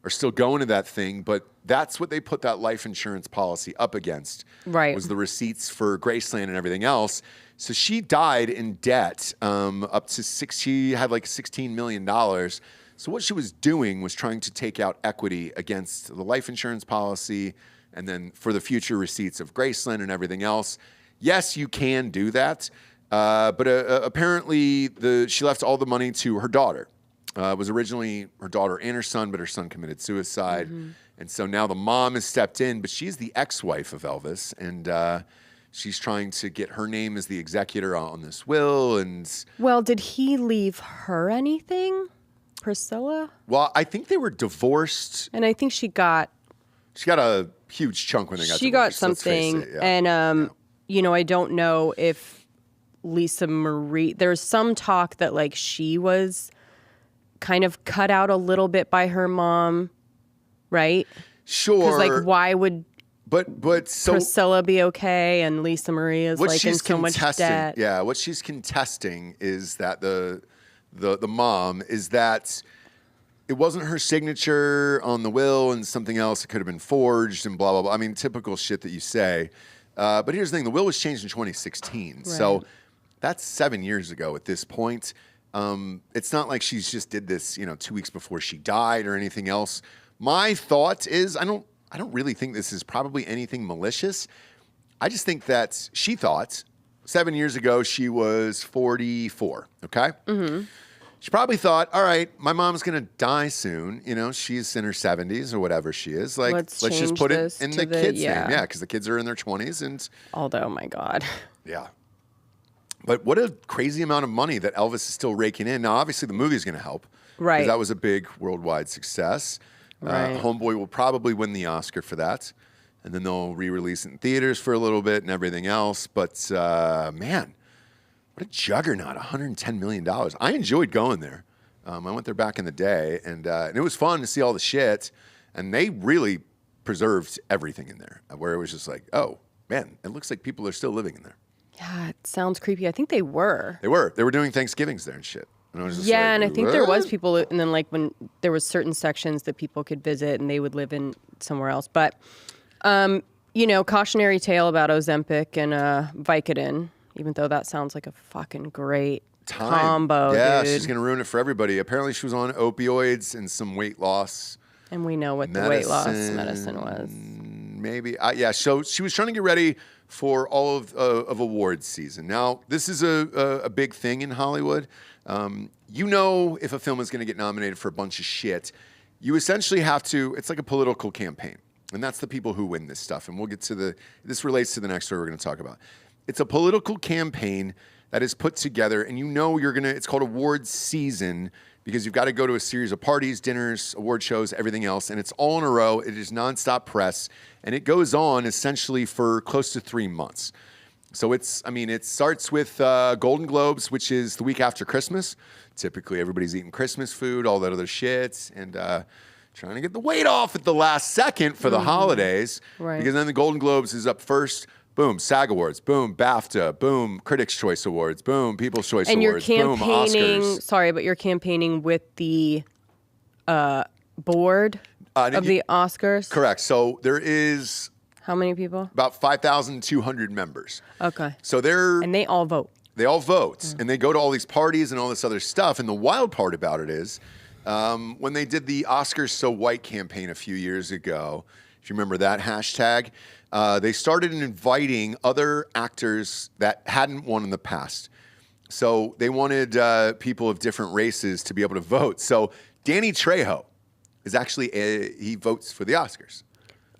still going to that thing, but that's what they put that life insurance policy up against. Right. Was the receipts for Graceland and everything else. So she died in debt up to she had like $16 million. So what she was doing was trying to take out equity against the life insurance policy and then for the future receipts of Graceland and everything else. Yes, you can do that. But apparently she left all the money to her daughter. It was originally her daughter and her son, but her son committed suicide. And so now the mom has stepped in, but she's the ex-wife of Elvis. And she's trying to get her name as the executor on this will. And Well, did he leave her anything? Priscilla? well, I think they were divorced. And I think she got a huge chunk when they got she got divorced, let's face something. it, yeah. And I don't know if Lisa Marie, there's some talk that like she was kind of cut out a little bit by her mom, right? Sure. Because like why would but so Priscilla be okay and Lisa Marie is what like in she's so much contesting, debt? yeah, what she's contesting is that the mom is that it wasn't her signature on the will and something else. It could have been forged and blah, blah, blah. I mean, typical shit that you say. But here's the thing. The will was changed in 2016. So that's 7 years ago at this point. It's not like she's just did this, 2 weeks before she died or anything else. My thought is I don't really think this is probably anything malicious. I just think that she thought 7 years ago she was 44, okay? Mm-hmm. She probably thought, all right, my mom's going to die soon. You know, she's in her 70s or whatever she is. Like, let's just put it in the kids' name. Yeah, because the kids are in their 20s. And although, my God. Yeah. But what a crazy amount of money that Elvis is still raking in. Now, obviously, the movie's going to help. Right. Because that was a big worldwide success. Right. Homeboy will probably win the Oscar for that. And then they'll re-release it in theaters for a little bit and everything else. But, man. What a juggernaut, $110 million. I enjoyed going there. I went there back in the day, and it was fun to see all the shit. And they really preserved everything in there, where it was just like, oh, man, it looks like people are still living in there. Yeah, it sounds creepy. I think they were. They were. They were doing Thanksgivings there and shit. And I was just like, and I think there was what? people, and then like when there was certain sections that people could visit and they would live in somewhere else. But, you know, cautionary tale about Ozempic and Vicodin. Even though that sounds like a fucking great combo, yeah, dude. she's going to ruin it for everybody. Apparently she was on opioids and some weight loss. And we know what the weight loss medicine was. Maybe. Yeah, so she was trying to get ready for all of awards season. Now, this is a big thing in Hollywood. You know if a film is going to get nominated for a bunch of shit, you essentially have to, it's like a political campaign. And that's the people who win this stuff. And we'll get to this relates to the next story we're going to talk about. It's a political campaign that is put together, and you know it's called awards season because you've got to go to a series of parties, dinners, award shows, everything else, and it's all in a row. It is nonstop press, and it goes on essentially for close to 3 months. So it starts with Golden Globes, which is the week after Christmas. Typically, everybody's eating Christmas food, all that other shit, and trying to get the weight off at the last second for the holidays. Right. Because then the Golden Globes is up first. Boom, SAG Awards. Boom, BAFTA. Boom, Critics' Choice Awards. Boom, People's Choice and Awards. you're Boom, campaigning. Oscars. Sorry, but you're campaigning with the board of the Oscars. Correct. So there is How many people? about 5,200 members. Okay. So And they all vote. They all vote, and they go to all these parties and all this other stuff. And the wild part about it is, when they did the Oscars So White campaign a few years ago, if you remember that hashtag, they started inviting other actors that hadn't won in the past. So they wanted people of different races to be able to vote. So Danny Trejo is actually, he votes for the Oscars.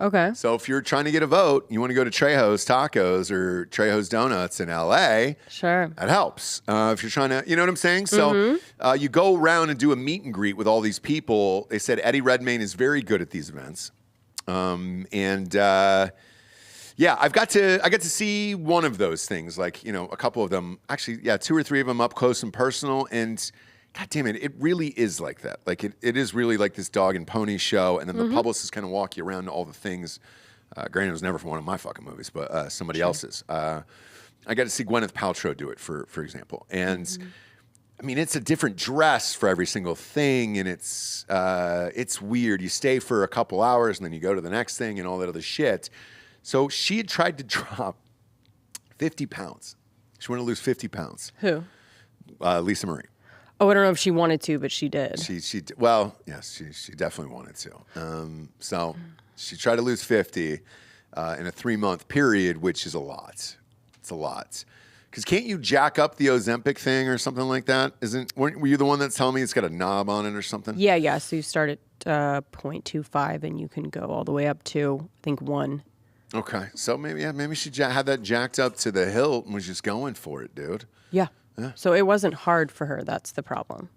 Okay. So if you're trying to get a vote, you want to go to Trejo's Tacos or Trejo's Donuts in LA. Sure. That helps. If you're trying to, you know what I'm saying? So you go around and do a meet and greet with all these people. They said Eddie Redmayne is very good at these events. Yeah, I got to see one of those things, like, you know, a couple of them, actually, yeah, 2 or 3 of them up close and personal. And God damn it, it really is like that. Like it is really like this dog and pony show. And then the publicists kind of walk you around to all the things. Granted, it was never for one of my fucking movies, but somebody else's. I got to see Gwyneth Paltrow do it, for example. And I mean, it's a different dress for every single thing, and it's weird. You stay for a couple hours, and then you go to the next thing and all that other shit. So she had tried to drop 50 pounds. She wanted to lose 50 pounds. Who? Lisa Marie. Oh, I don't know if she wanted to, but she did. Well, yes, she definitely wanted to. So she tried to lose 50 in a 3-month period, which is a lot. It's a lot. Because can't you jack up the Ozempic thing or something like that? Were you the one that's telling me it's got a knob on it or something? Yeah. So you start at 0.25 and you can go all the way up to, I think, 1. Okay. So maybe she had that jacked up to the hilt and was just going for it, dude. Yeah. So it wasn't hard for her. That's the problem.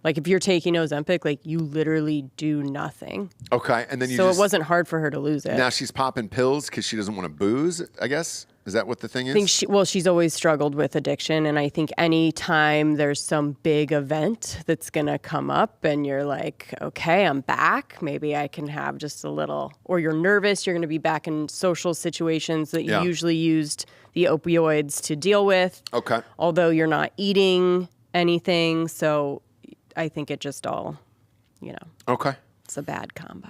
Like if you're taking Ozempic, like you literally do nothing. Okay. And then it wasn't hard for her to lose it. Now she's popping pills because she doesn't want to booze, I guess. Is that what the thing is? I think she's always struggled with addiction. And I think any time there's some big event that's going to come up and you're like, okay, I'm back. Maybe I can have just a little, or you're nervous. You're going to be back in social situations that you usually used the opioids to deal with. Okay. Although you're not eating anything. So I think it just all, Okay. it's a bad combo.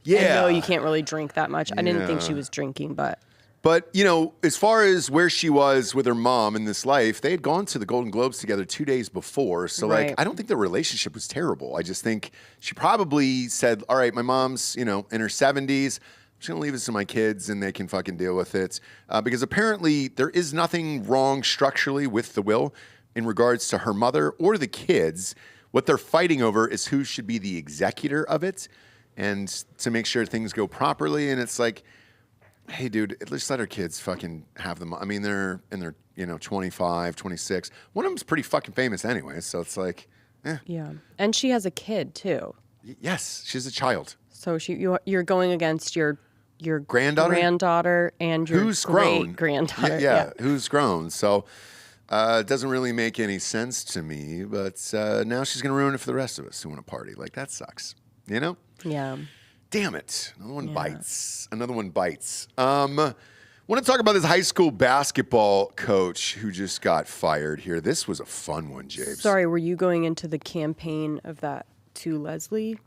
Yeah. I know you can't really drink that much. I didn't think she was drinking, but. But, you know, as far as where she was with her mom in this life, they had gone to the Golden Globes together 2 days before. So, Right. like, I don't think their relationship was terrible. I just think she probably said, all right, my mom's, you know, in her 70s. I'm just going to leave this to my kids and they can fucking deal with it. Because apparently there is nothing wrong structurally with the will in regards to her mother or the kids. What they're fighting over is who should be the executor of it and to make sure things go properly. And it's like, hey, dude, at least let our kids fucking have them. I mean, they're in their, 25, 26. One of them's pretty fucking famous anyway. So it's like, Yeah. And she has a kid too. Yes, she's a child. So you're going against your Granddaughter? and your Who's grown. great granddaughter. Yeah, who's grown. So it doesn't really make any sense to me. But now she's going to ruin it for the rest of us who want to party. Like, that sucks. You know? Yeah. Damn it. Another one bites. Another one bites. Want to talk about this high school basketball coach who just got fired here. This was a fun one, James. Sorry, were you going into the campaign of that to Leslie?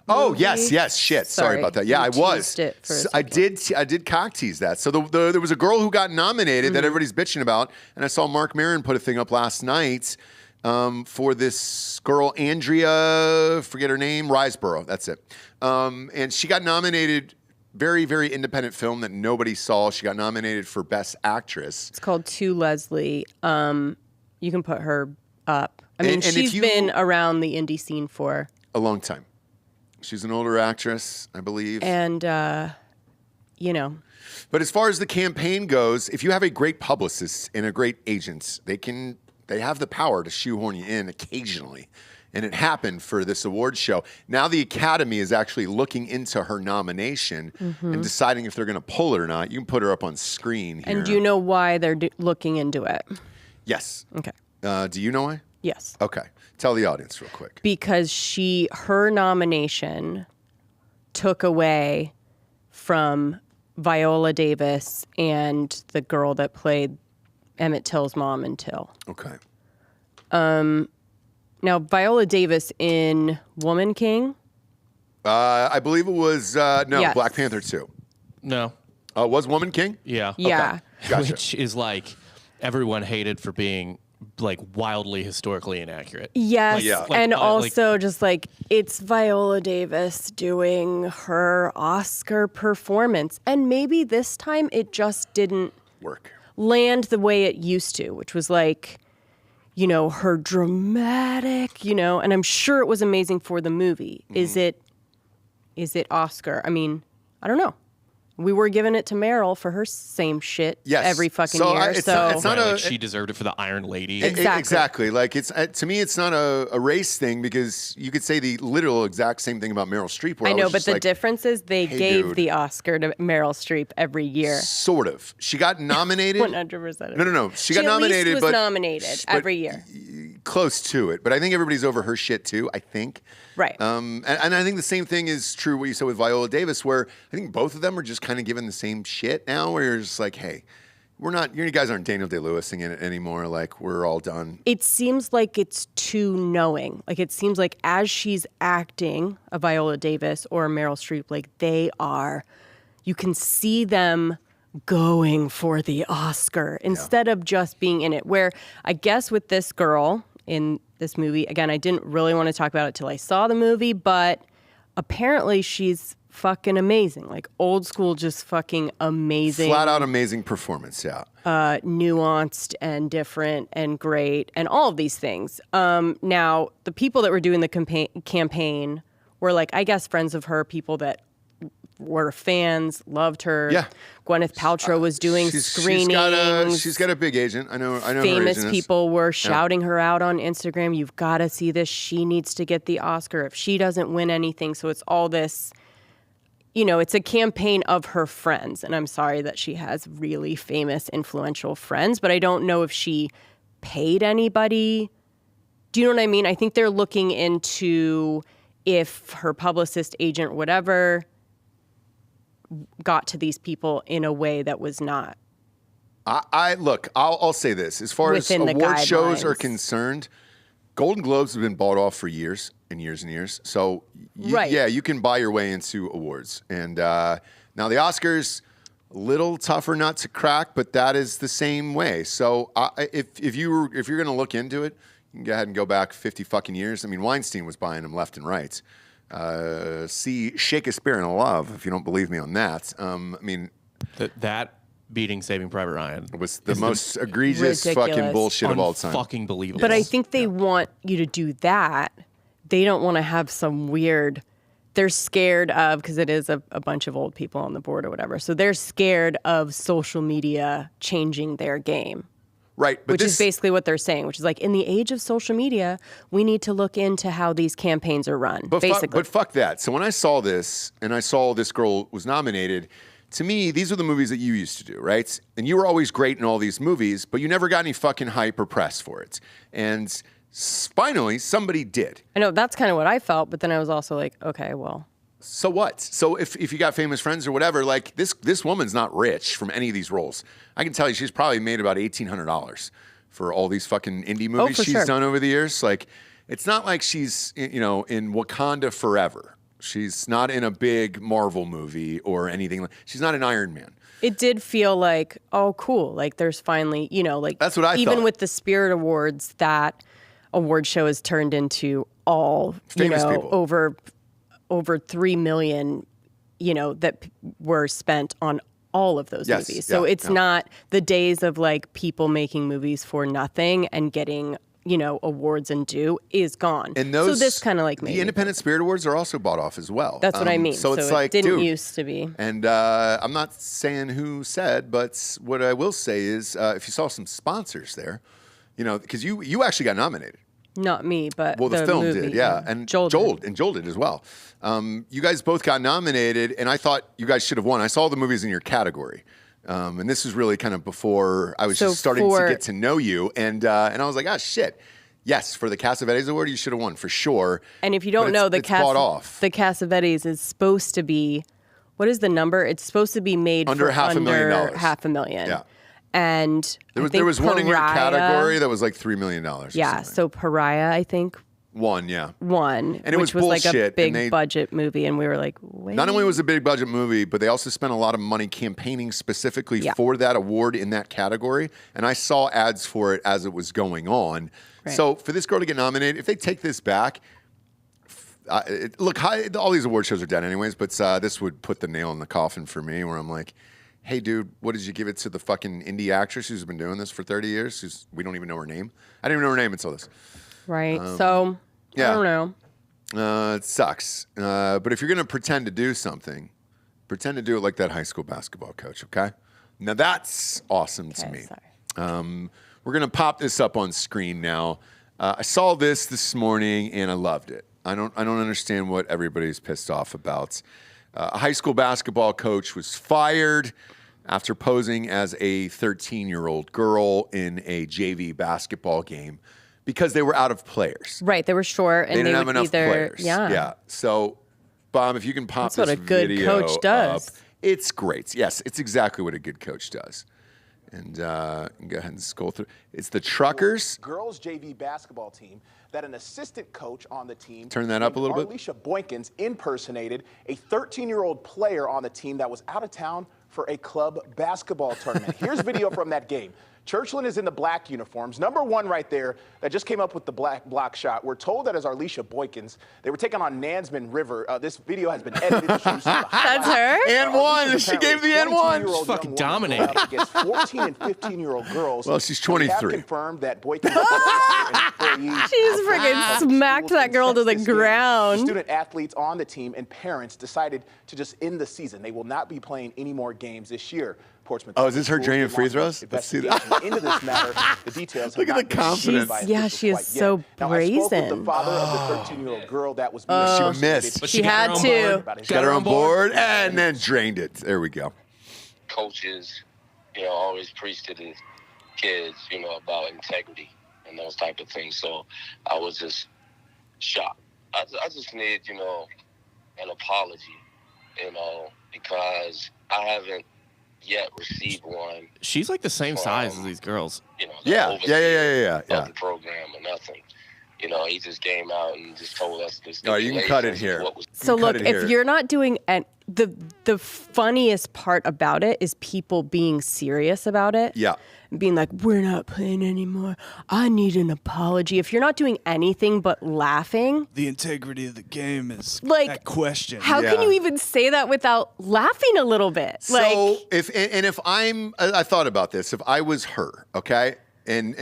Oh, movie? yes. Shit. Sorry about that. Yeah, You I was. teased it for a I second. did cock tease that. So there was a girl who got nominated that everybody's bitching about, and I saw Mark Maron put a thing up last night for this girl, Andrea, forget her name, Riseborough. That's it. And she got nominated. Very, very independent film that nobody saw. She got nominated for Best Actress. It's called To Leslie. You can put her up. I mean, And if she's you- been around the indie scene for, A long time. She's an older actress, I believe. and But as far as the campaign goes, if you have a great publicist and a great agent, they have the power to shoehorn you in occasionally. And it happened for this award show. Now the Academy is actually looking into her nomination and deciding if they're going to pull it or not. You can put her up on screen here. and do you know why they're looking into it? Yes. Okay. Do you know why? Yes. Okay. Tell the audience real quick. Because her nomination took away from Viola Davis and the girl that played Emmett Till's mom in Till. Okay. Now, Viola Davis in Woman King. I believe it was, Yes. Black Panther 2. No. It was Woman King? Yeah. Yeah. Gotcha. Which is like everyone hated for being like wildly historically inaccurate. Yes. Yeah. And Like, also just like it's Viola Davis doing her Oscar performance. And maybe this time it just didn't Work. land the way it used to, which was like, her dramatic, and I'm sure it was amazing for the movie. Is it Oscar? I mean, I don't know. We were giving it to Meryl for her same shit Yes. every fucking So year. it's So not- it's not Right, a- like she deserved it for the Iron Lady. Exactly. Exactly. Like it's to me, it's not a race thing because you could say the literal exact same thing about Meryl Streep. Where I know, was but just the like, difference is they hey, gave dude. the Oscar to Meryl Streep every year. Sort of. She got nominated. 100%. No. She got at least nominated, was but nominated but every year. close to it. But I think everybody's over her shit too. I think. Right. And I think the same thing is true what you said with Viola Davis, where I think both of them are just kind of given the same shit now, where you're just like, hey, we're not, you guys aren't Daniel Day-Lewising it anymore. Like, we're all done. It seems like it's too knowing. Like, it seems like as she's acting a Viola Davis or a Meryl Streep, like you can see them going for the Oscar instead of just being in it. Where I guess with this girl in this movie, again, I didn't really want to talk about it till I saw the movie, but apparently she's fucking amazing. Like old school, just fucking amazing. Flat out amazing performance, yeah. Nuanced and different and great and all of these things. Now, the people that were doing the campaign were like, I guess, friends of her, people that were fans, loved her. Yeah. Gwyneth Paltrow was doing screenings. She's got a big agent. I know her Famous agent is. people were shouting her out on Instagram. You've got to see this. She needs to get the Oscar if she doesn't win anything. So it's all this, it's a campaign of her friends. And I'm sorry that she has really famous, influential friends, but I don't know if she paid anybody. Do you know what I mean? I think they're looking into if her publicist, agent, whatever, got to these people in a way that was not. I'll say this. As far as Within the award shows are guidelines. concerned, Golden Globes have been bought off for years and years and years. So, Right. yeah, you can buy your way into awards. And now the Oscars, a little tougher nut to crack, but that is the same way. So if you're going to look into it, you can go ahead and go back 50 fucking years. I mean, Weinstein was buying them left and right. See Shakespeare in Love, if you don't believe me on that. I mean, that beating Saving Private Ryan was the most egregious fucking bullshit of all time. Fucking believable. But I think they want you to do that. They don't want to have some weird. They're scared of, because it is a bunch of old people on the board or whatever. So they're scared of social media changing their game. Right. But which is basically what they're saying, which is like, in the age of social media, we need to look into how these campaigns are run, basically. But fuck that. So when I saw this, and I saw this girl was nominated, to me, these are the movies that you used to do, right? And you were always great in all these movies, but you never got any fucking hype or press for it. And finally, somebody did. I know, that's kind of what I felt, but then I was also like, okay, well. So what? So if you got famous friends or whatever, like this woman's not rich from any of these roles. I can tell you she's probably made about $1,800 for all these fucking indie movies she's done over the years. Like, it's not like she's, in Wakanda forever. She's not in a big Marvel movie or anything. She's not an Iron Man. It did feel like, oh, cool. Like, there's finally, like, that's what I even thought. with the Spirit Awards, that award show has turned into all, famous people. over 3 million, that were spent on all of those movies. So it's not the days of like people making movies for nothing and getting, awards and due is gone. And those, so this kind of like the Independent Spirit Awards are also bought off as well. That's what I mean. So it's it like, didn't dude, used to be. And I'm not saying who said, but what I will say is, if you saw some sponsors there, because you actually got nominated. Not me, but the film movie, did, yeah, and Joel did as well. You guys both got nominated, and I thought you guys should have won. I saw the movies in your category, and this was really kind of before I was just starting to get to know you, and I was like, oh shit, yes, for the Cassavetes Award, you should have won for sure. And if you don't know, the Cassavetes is supposed to be, what is the number? It's supposed to be made under for $500,000. $500,000. Yeah. And there was one in your category that was like $3 million. Yeah, so Pariah, I think. Won, yeah. And it which was like a big budget movie, and we were like, wait. Not only was it a big budget movie, but they also spent a lot of money campaigning specifically for that award in that category. And I saw ads for it as it was going on. Right. So for this girl to get nominated, if they take this back, look, all these award shows are dead anyways, but this would put the nail in the coffin for me, where I'm like, hey, dude, what did you give it to the fucking indie actress who's been doing this for 30 years? We don't even know her name. I didn't even know her name until this. Right. So, yeah. I don't know. It sucks. But if you're going to pretend to do something, pretend to do it like that high school basketball coach, okay? Now, that's awesome to me. Sorry. We're going to pop this up on screen now. I saw this morning, and I loved it. I don't understand what everybody's pissed off about. A high school basketball coach was fired after posing as a 13-year-old girl in a JV basketball game because they were out of players. Right, they were short, and they didn't have enough players. Yeah. So, Bob, if you can pop this video up. That's what a good coach does. It's great. Yes, it's exactly what a good coach does. And go ahead and scroll through. It's the Truckers girls JV basketball team that an assistant coach on the team, turn that up a little bit. Alicia Boykins impersonated a 13-year-old player on the team that was out of town for a club basketball tournament. Here's video from that game. Churchland is in the black uniforms. Number one right there that just came up with the black block shot. We're told that is Alicia Boykins. They were taking on Nansman River. This video has been edited. That's her? And one. She gave the and one. She's fucking dominating. Against 14 and 15-year-old girls. Well, she's 23. We have confirmed that Boykins She's freaking smacked that girl to the ground. Student athletes on the team and parents decided to just end the season. They will not be playing any more games this year. Portsmouth. Oh, is this her draining free throws? Let's see that. Into this matter, the details. Look at the confidence. She is so brazen. Now, I spoke with the father of the 13-year-old girl that was being she missed. She had to. Got her on board and then drained it. There we go. Coaches, always preach to the kids, about integrity and those type of things. So I was just shocked. I just need, an apology, because I haven't yet received one. She's like the same size as these girls. Yeah. Of the program or nothing. He just came out and just told us this. All right, you can cut it here. So look, if you're not doing the funniest part about it is people being serious about it. Yeah. Being like, we're not playing anymore. I need an apology. If you're not doing anything but laughing, The integrity of the game is Like, that question. how can Yeah. you even say that without laughing a little bit? So if I thought about this, if I was her, okay, and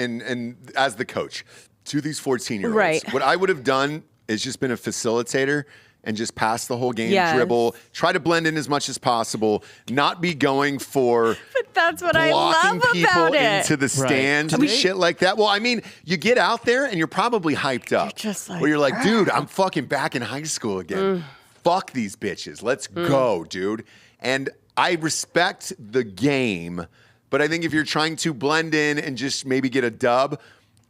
as the coach to these 14-year-olds, Right. what I would have done is just been a facilitator and just pass the whole game, Yes. dribble, try to blend in as much as possible, not be going for But that's what I blocking love people about it. into the stands and shit like that. Well, I mean, you get out there and you're probably hyped up. You're just like, where you're like, dude, I'm fucking back in high school again. Fuck these bitches. Let's go, dude. And I respect the game, but I think if you're trying to blend in and just maybe get a dub,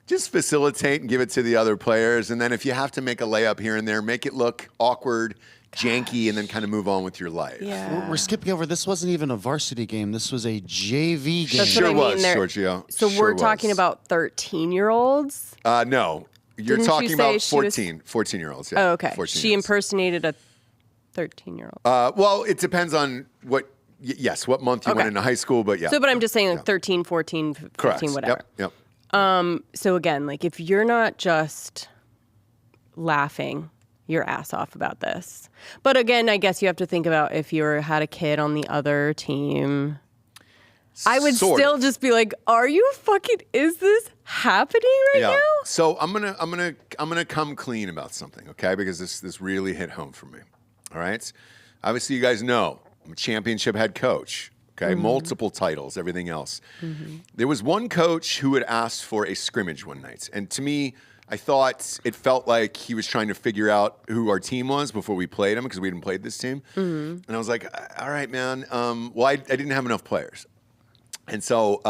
just facilitate and give it to the other players. And then if you have to make a layup here and there, make it look awkward, janky, and then kind of move on with your life. Yeah. We're skipping over. This wasn't even a varsity game. This was a JV game. That's Sure what I mean. was, There- Giorgio. So Sure we're talking was. about 13-year-olds. No, you're Didn't you talking say about she was- 14-year-olds. Yeah, Oh, okay. 14-year-olds. She impersonated a 13-year-old. Well, it depends on what month you went Okay. into high school, but yeah. So, but I'm just saying like 13, 14, 15, Correct. whatever. Yep. So again, like if you're not just laughing your ass off about this, but again, I guess you have to think about if you had a kid on the other team. I would Sort still of. just be like, "Are you fucking? Is this happening right Yeah. now?" So I'm gonna come clean about something, okay? Because this really hit home for me. All right. Obviously, you guys know I'm a championship head coach. Okay, multiple titles, everything else. There was one coach who had asked for a scrimmage one night, and to me, I thought it felt like he was trying to figure out who our team was before we played him because we hadn't played this team. And I was like, "All right, man. Well, I didn't have enough players." And so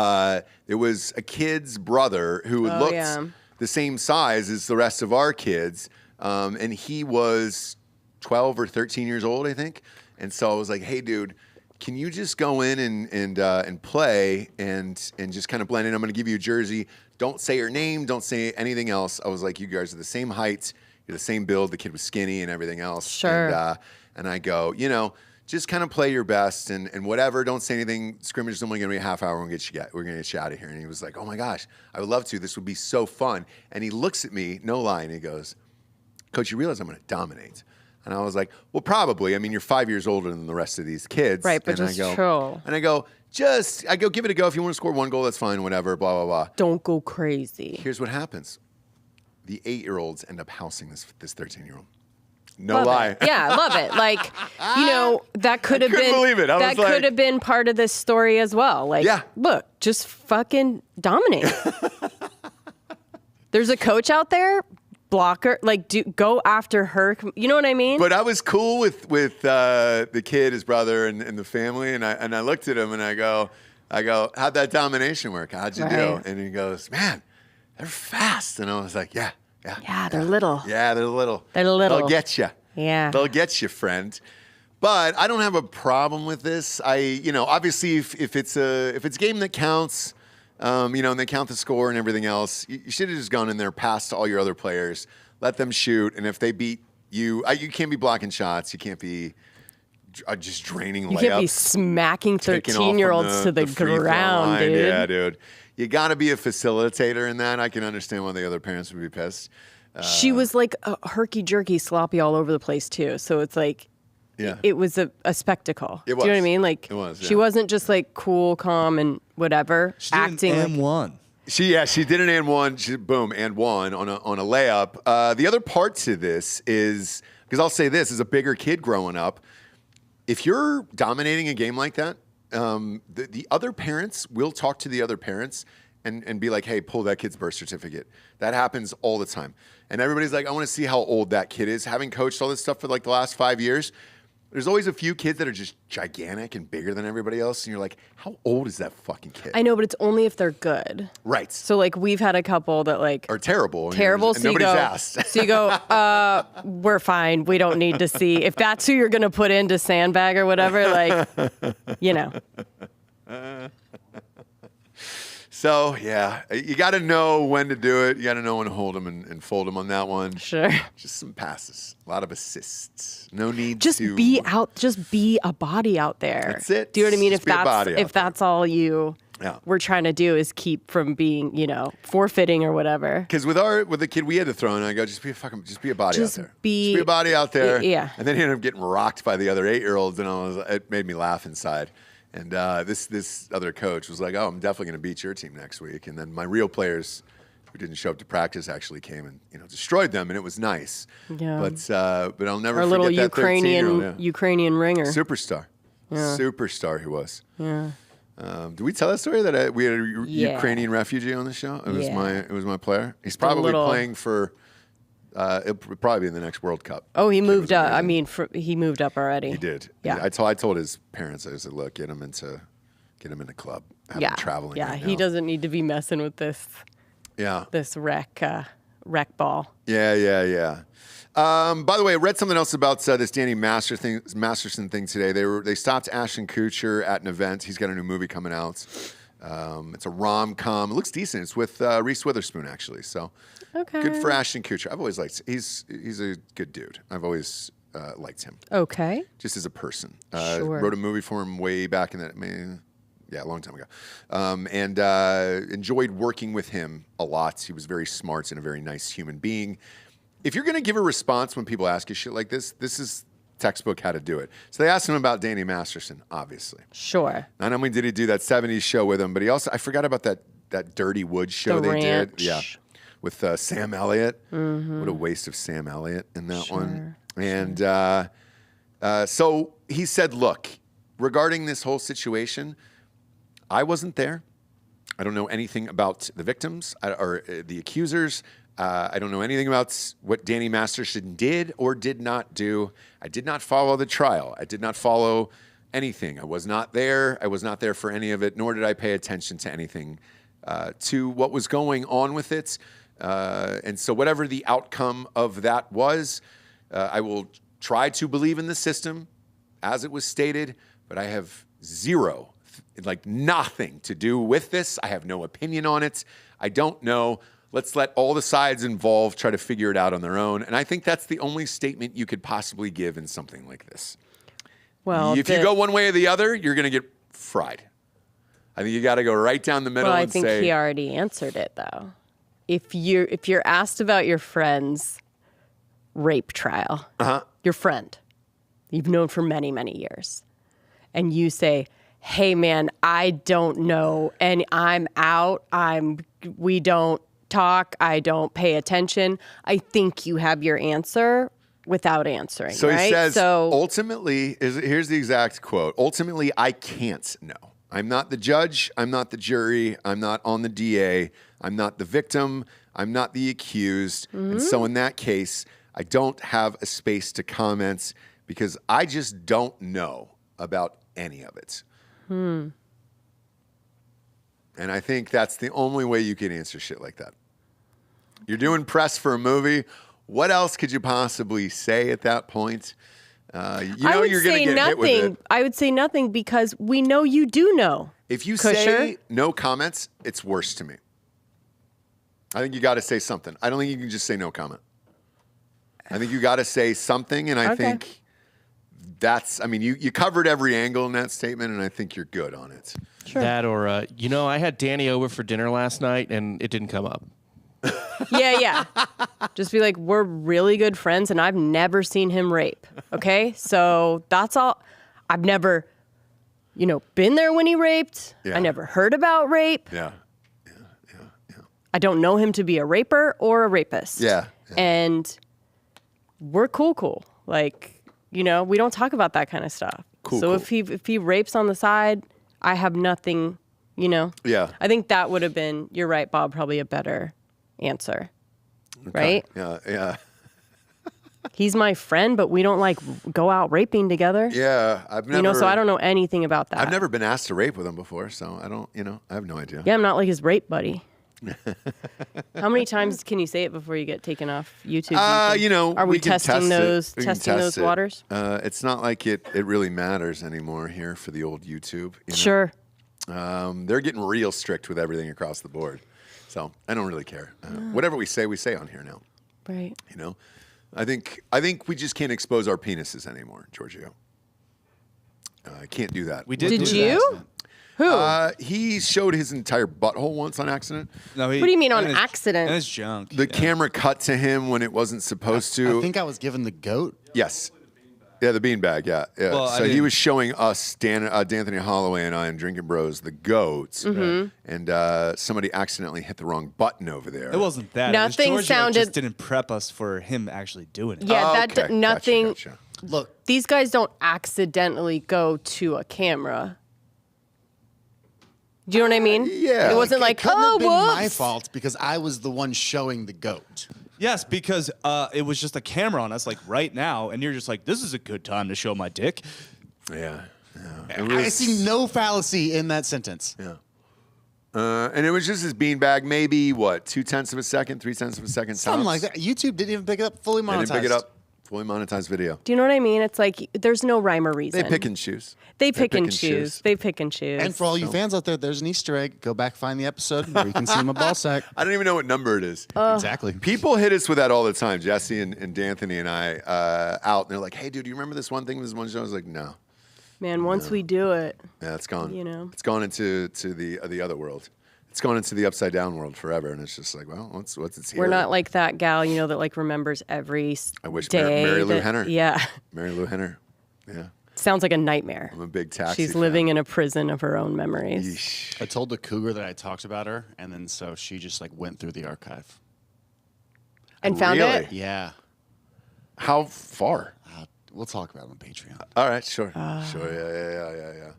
there was a kid's brother who looked the same size as the rest of our kids, and he was 12 or 13 years old, I think. And so I was like, "Hey, dude, can you just go in and play and just kind of blend in? I'm going to give you a jersey. Don't say your name. Don't say anything else." I was like, "You guys are the same height. You're the same build. The kid was skinny and everything else." Sure. And I go, just kind of play your best and whatever. Don't say anything. Scrimmage is only going to be a half hour. We're going to get you out of here. And he was like, "Oh my gosh, I would love to. This would be so fun." And he looks at me, no lie, and he goes, "Coach, you realize I'm going to dominate?" And I was like, "Well, probably. I mean, you're 5 years older than the rest of these kids." Right, but and just I go, chill. And I go, give it a go. If you want to score one goal, that's fine, whatever, blah, blah, blah. Don't go crazy. Here's what happens. The 8-year-olds end up housing this 13-year-old. No Love lie. it. Yeah, love it. Like, that could have couldn't been believe it. I that was like- could have been part of this story as well. Like, Yeah. look, just fucking dominate. There's a coach out there, blocker, like go after her. You know what I mean? But I was cool with the kid, his brother, and the family, and I looked at him and I go, "How'd that domination work? How'd you do?" Right. And he goes, "Man, they're fast." And I was like, "Yeah, they're little. yeah, they're little. They're little. They'll get you. Yeah. They'll get you, friend." But I don't have a problem with this. Obviously, if it's a game that counts, and they count the score and everything else, you should have just gone in there, passed to all your other players, let them shoot, and if they beat you, you can't be blocking shots. You can't be just draining layups. You can't be smacking taking off from 13-year-olds to the free throw ground, line. dude. Yeah, dude. You got to be a facilitator in that. I can understand why the other parents would be pissed. She was like herky-jerky, sloppy all over the place too. So it's like, Yeah. it was a spectacle. It Do you know what I was. mean? Like, It was, she yeah. wasn't just like cool, calm, and whatever, She did acting an like. M1. She did an and one. Boom, and one on a layup. The other part to this is, because I'll say this, as a bigger kid growing up, if you're dominating a game like that, the other parents will talk to the other parents and be like, "Hey, pull that kid's birth certificate." That happens all the time. And everybody's like, "I want to see how old that kid is." Having coached all this stuff for like the last 5 years, there's always a few kids that are just gigantic and bigger than everybody else. And you're like, how old is that fucking kid? I know, but it's only if they're good. Right. So like we've had a couple that like Or terrible. terrible. And So you nobody's go, asked. so you go, we're fine. We don't need to see if that's who you're gonna put into sandbag or whatever. Like, So, yeah, you got to know when to do it. You got to know when to hold them and fold them on that one. Sure. Just some passes, a lot of assists. No need Just to be out. Just be a body out there. That's it. Do you know what I mean? Just be a body out If that's all we're trying to do is keep from being, forfeiting or whatever. Because with the kid we had to throw in, I go, just be a body out there. Just be a body out there. Yeah. And then he ended up getting rocked by the other 8-year-olds, and it made me laugh inside. And this other coach was like, "Oh, I'm definitely going to beat your team next week." And then my real players who didn't show up to practice actually came and destroyed them, and it was nice. Yeah. But I'll never Our forget little that 13-year-old. Ukrainian ringer. Superstar. Yeah. Superstar he was. Yeah. Did we tell that story that we had a Ukrainian refugee on the show? It was my player. He's probably playing for. It'll probably be in the next World Cup. Oh, he moved up. I mean, he moved up already. He did. Yeah. I told his parents. I said, "Look, get him in a club. Have him traveling. Yeah. Right He now." doesn't need to be messing with this. Yeah. This wreck ball. Yeah. By the way, I read something else about this Danny Masterson thing today. They stopped Ashton Kutcher at an event. He's got a new movie coming out. It's a rom-com. It looks decent. It's with Reese Witherspoon, actually. So good for Ashton Kutcher. I've always liked. He's a good dude. I've always liked him. Okay. Just as a person. Sure. Wrote a movie for him way back in a long time ago. And enjoyed working with him a lot. He was very smart and a very nice human being. If you're going to give a response when people ask you shit like this is textbook how to do it. So they asked him about Danny Masterson, obviously. Sure. Not only did he do that 70s show with him, but he also, I forgot about that Dirty Woods show The they Ranch. did. Yeah. With Sam Elliott. Mm-hmm. What a waste of Sam Elliott in that one. And so he said, look, regarding this whole situation, I wasn't there. I don't know anything about the victims or the accusers. I don't know anything about what Danny Masterson did or did not do. I did not follow the trial. I did not follow anything. I was not there. I was not there for any of it, nor did I pay attention to anything, to what was going on with it. And so whatever the outcome of that was, I will try to believe in the system as it was stated, but I have nothing to do with this. I have no opinion on it. I don't know. Let's let all the sides involved try to figure it out on their own. And I think that's the only statement you could possibly give in something like this. Well, if you go one way or the other, you're going to get fried. I think you got to go right down the middle and say. Well, I think he already answered it, though. If you're asked about your friend's rape trial, your friend you've known for many, many years, and you say, "Hey, man, I don't know, and I'm out. We don't talk. I don't pay attention." I think you have your answer without answering. So right? he says, ultimately, here's the exact quote. Ultimately, I can't know. I'm not the judge. I'm not the jury. I'm not on the DA. I'm not the victim. I'm not the accused. Mm-hmm. And so in that case, I don't have a space to comment because I just don't know about any of it. And I think that's the only way you can answer shit like that. You're doing press for a movie. What else could you possibly say at that point? You're going to get hit with it. I would say nothing because we know you do know. If you say no comments, it's worse to me. I think you got to say something. I don't think you can just say no comment. I think you got to say something, and I think you covered every angle in that statement, and I think you're good on it. Sure. That or, I had Danny over for dinner last night, and it didn't come up. Yeah. Just be like, we're really good friends, and I've never seen him rape. Okay? So that's all. I've never, been there when he raped. Yeah. I never heard about rape. Yeah. I don't know him to be a raper or a rapist. Yeah. And we're cool. Like, we don't talk about that kind of stuff. Cool. If he rapes on the side, I have nothing, Yeah. I think that would have been, you're right, Bob, probably a better answer. Okay. Right? Yeah. He's my friend, but we don't go out raping together. Yeah. I've never. So I don't know anything about that. I've never been asked to rape with him before, so I don't. I have no idea. Yeah, I'm not like his rape buddy. How many times can you say it before you get taken off YouTube? Are we testing those waters? It's not like it really matters anymore here for the old YouTube. Sure. They're getting real strict with everything across the board. So I don't really care. Whatever we say on here now. Right. You know, I think we just can't expose our penises anymore, Giorgio. I can't do that. We did. Did you? Who? He showed his entire butthole once on accident. No, What do you mean on accident? And his junk. The camera cut to him when it wasn't supposed to. I think I was given the goat. Yes. Yeah, the beanbag, yeah. Well, so he was showing us, D'Anthony Holloway and I and Drinking Bros, the goats, and somebody accidentally hit the wrong button over there. It wasn't that. Nothing it was Giorgio sounded- just didn't prep us for him actually doing it. Yeah, Oh, that okay. nothing. Gotcha. Look, These guys don't accidentally go to a camera. Do you know what I mean? Yeah. It wasn't it like, couldn't oh, have been my whoops. fault because I was the one showing the goat. Yes, because it was just a camera on us, like right now, and you're just like, this is a good time to show my dick. Yeah. I see no fallacy in that sentence. Yeah. And it was just his beanbag, maybe, what, 0.2 of a second, 0.3 of a second? Something tops? like that. YouTube didn't even pick it up fully They monetized. didn't pick it up. Fully monetized video. Do you know what I mean? It's like there's no rhyme or reason. They pick and choose. They pick and choose. They pick and choose. And for all you fans out there, there's an Easter egg. Go back, find the episode where you can see my ball sack. I don't even know what number it is. Exactly. People hit us with that all the time. Jesse and D'Anthony and I out, and they're like, hey, dude, do you remember this one thing, this one show? I was like, no. Man, once we do it, Yeah, it's gone. You know. It's gone into the other world. It's gone into the upside down world forever, and it's just like, well, what's it's here? we're not like that gal, you know, that like remembers every I wish day. Mary Lou that- Henner. Yeah. Mary Lou Henner. Yeah, Sounds like a nightmare. I'm a big taxi. She's fan. living in a prison of her own memories. Yeesh. I told the cougar that I talked about her, and then so she just like went through the archive. And found Really? it? Yeah. How far? We'll talk about it on Patreon. All right, sure, sure, yeah.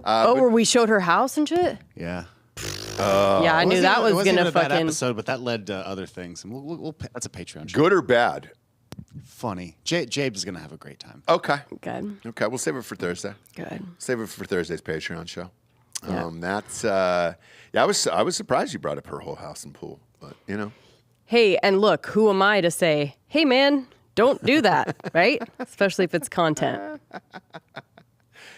Oh, where we showed her house and shit? Yeah. Yeah, I knew that was It wasn't gonna even a bad fucking. episode, but that led to other things. And that's a Patreon show. Good or bad? Funny. Jabe's is gonna have a great time. Okay. Good. Okay, we'll save it for Thursday. Good. Save it for Thursday's Patreon show. Yeah. That's yeah. I was surprised you brought up her whole house and pool, but you know. Hey, and look, who am I to say, hey, man, don't do that, right? Especially if it's content.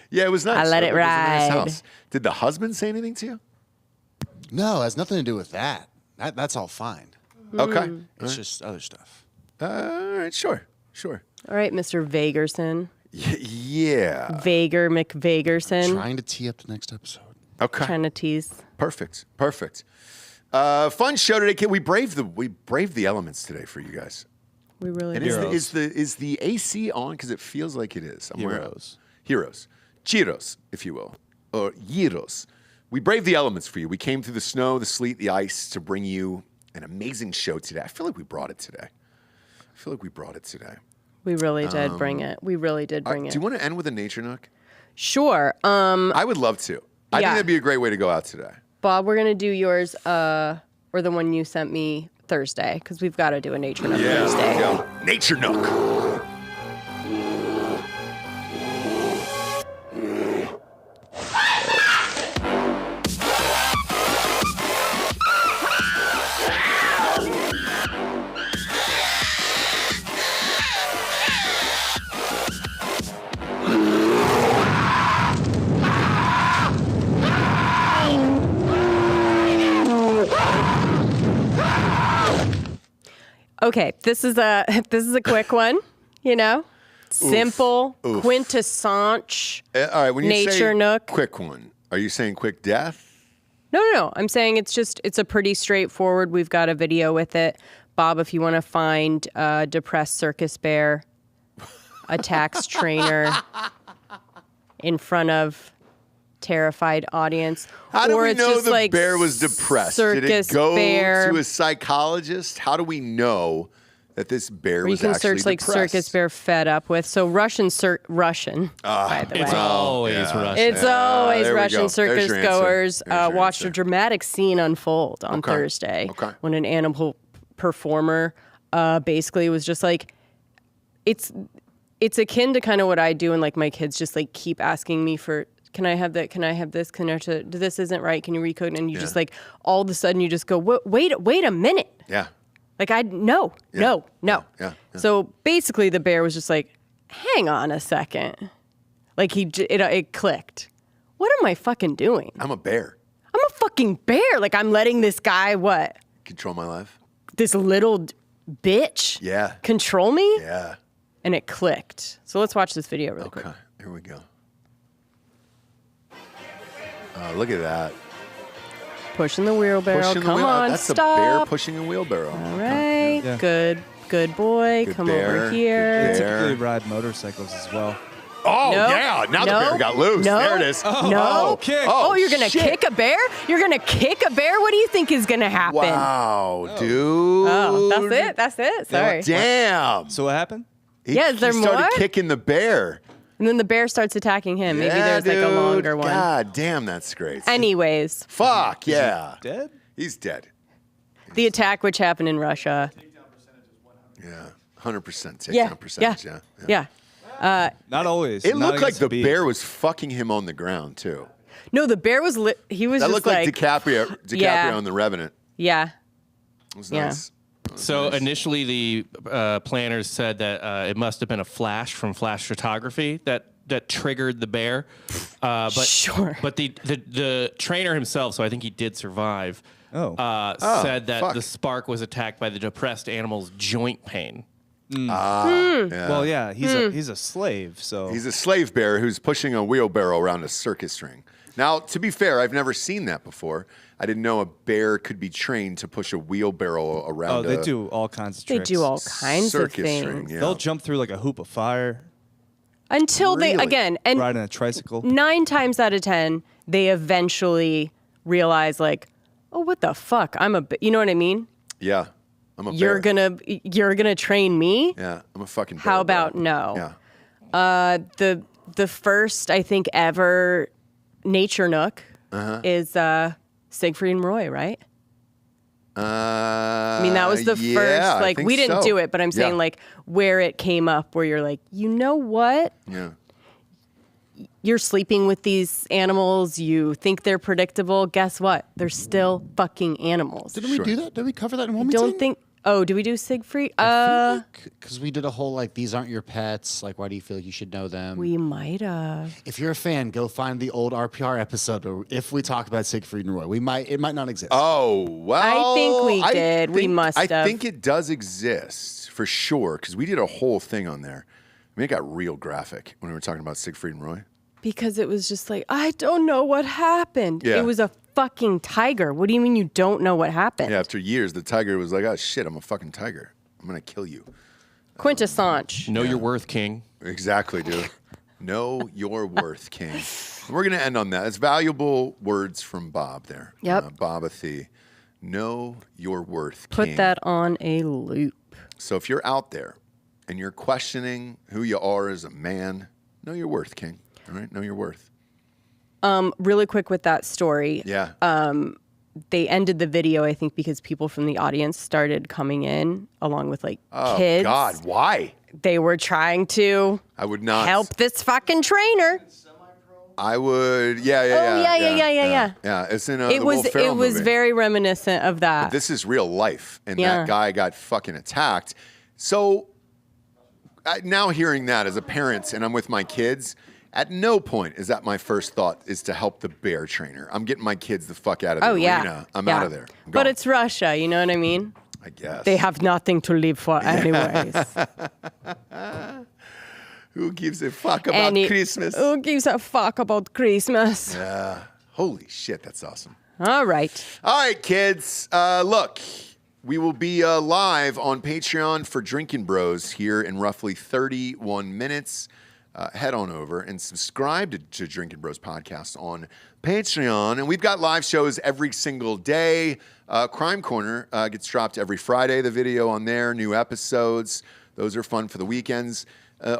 Yeah, it was nice. I let it was a nice ride. house. Did the husband say anything to you? No, it has nothing to do with that. That's all fine. Okay. It's just other stuff. All right, sure. All right, Mr. Vagerson. Yeah. Vager McVagerson. Trying to tee up the next episode. Okay. Trying to tease. Perfect. Fun show today, kid. We braved the elements today for you guys. We really And do. is the AC on? Because it feels like it is. Heroes. Giros, if you will. Or Giros. We braved the elements for you. We came through the snow, the sleet, the ice to bring you an amazing show today. I feel like we brought it today. We really did bring it. We really did bring it. Do you want to end with a nature nook? Sure. I would love to. I think Yeah. that'd be a great way to go out today. Bob, we're going to do yours or the one you sent me Thursday because we've got to do a nature nook Thursday. There we go. Nature nook. Okay, this is a quick one, you know? Simple, quintessence. All right, when you Nature say nook. quick one, are you saying quick death? No. I'm saying it's a pretty straightforward. We've got a video with it. Bob, if you want to find a depressed circus bear attacks trainer in front of terrified audience. How do or we it's know just the like bear was depressed? Did it circus go bear. to a psychologist? How do we know that this bear Or you was can actually search like depressed? circus bear fed up with. So Russian, by the way. It's always Russian. It's always there we Russian go. circus There's your answer. goers There's your watched answer. a dramatic scene unfold on Thursday when an animal performer basically was just like, it's akin to kind of what I do, and like my kids just like keep asking me for, can I have that? Can I have this? This isn't right. Can you recode? And you just like all of a sudden you just go, wait a minute. Yeah. Like no. Yeah. So basically, the bear was just like, "Hang on a second." Like it clicked. what am I fucking doing? I'm a bear. I'm a fucking bear. Like, I'm letting this guy, what? Control my life. This little bitch Yeah. control me? Yeah. And it clicked. So let's watch this video really quick. Okay, here we go. Look at that. Pushing the wheelbarrow. Pushing the Come wheel- on, That's stop. a bear pushing a wheelbarrow. All right. Yeah. Good boy. Good Come bear. over here. Good They bear. typically ride motorcycles as well. Oh, No. yeah. Now the No. bear got loose. No. There it is. No. kick. Oh, you're going to shit. kick a bear? You're going to kick a bear? What do you think is going to happen? Wow, dude. Oh, that's it. Sorry. Damn. So what happened? Yeah, is there he started more? kicking the bear. And then the bear starts attacking him. Maybe Yeah, there's like a dude. longer one. God damn, that's great. Anyways, Fuck, yeah. Dead? He's dead. the attack which happened in Russia. Yeah. 100% takedown Yeah. percentage. Yeah. Not always. It Not looked like against the beef. bear was fucking him on the ground, too. No, the bear was he was That just looked like DiCaprio Yeah. in The Revenant. Yeah. It was Yeah. nice. So initially, the planners said that it must have been a flash from flash photography that triggered the bear. But Sure. But the trainer himself, so I think he did survive. Oh. Said that fuck. the spark was attacked by the depressed animal's joint pain. Yeah. Well, yeah, he's a slave, so He's a slave bear who's pushing a wheelbarrow around a circus ring. Now, to be fair, I've never seen that before. I didn't know a bear could be trained to push a wheelbarrow around they a do all kinds of They tricks. do all kinds of circus things. ring. Yeah. They'll jump through like a hoop of fire, Until they Really? again and ride on a tricycle. 9 times out of 10 they eventually realize like, oh, what the fuck? You know what I mean? Yeah. I'm a You're bear. gonna train me? Yeah, I'm a fucking bear. How about bro. no? Yeah. The first I think ever nature Nook is Siegfried and Roy, right? I mean, that was the yeah, first, I like, think we didn't so. do it, but I'm saying, Yeah. like, where it came up, where you're like, you know what? Yeah. You're sleeping with these animals. You think they're predictable. Guess what? They're still fucking animals. Didn't we do that? Did we cover that in Wilmington? Don't think. Oh, did we do Siegfried? Because we did a whole like these aren't your pets. Like, why do you feel like you should know them? We might have. If you're a fan, go find the old RPR episode. Where if we talked about Siegfried and Roy, it might not exist. Oh, well. I think we did. We must I have. think it does exist for sure because we did a whole thing on there. I mean, it got real graphic when we were talking about Siegfried and Roy. Because it was just like, I don't know what happened. Yeah. It was a fucking tiger. What do you mean you don't know what happened? Yeah, after years, the tiger was like, oh, shit, I'm a fucking tiger. I'm going to kill you. Quintessence. Know your worth, King. Exactly, dude. Know your worth, King. We're going to end on that. It's valuable words from Bob there. Yep. Bob Athey. Know your worth, Put King. that on a loop. So if you're out there and you're questioning who you are as a man, know your worth, King. All right? Know your worth. Really quick with that story. Yeah. They ended the video, I think, because people from the audience started coming in along with like Oh, kids. God. Why? They were trying to I would not. help this fucking trainer. I would. Yeah. Oh, yeah. Yeah. It's in the It Will was Ferrell movie. very reminiscent of that. This is real life, and Yeah. that guy got fucking attacked. So now hearing that as a parent, and I'm with my kids, at no point is that my first thought is to help the bear trainer. I'm getting my kids the fuck out of the Oh yeah, arena. I'm yeah. out of there. I'm But gone, it's Russia, you know what I mean? I guess. They have nothing to live for, anyways. Who gives a fuck about Christmas? Who gives a fuck about Christmas? Holy shit, that's awesome. All right. All right, kids. Look, we will be live on Patreon for Drinking Bros here in roughly 31 minutes. Head on over and subscribe to Drinking Bros podcast on Patreon. And we've got live shows every single day. Crime Corner gets dropped every Friday, the video on there, new episodes. Those are fun for the weekends.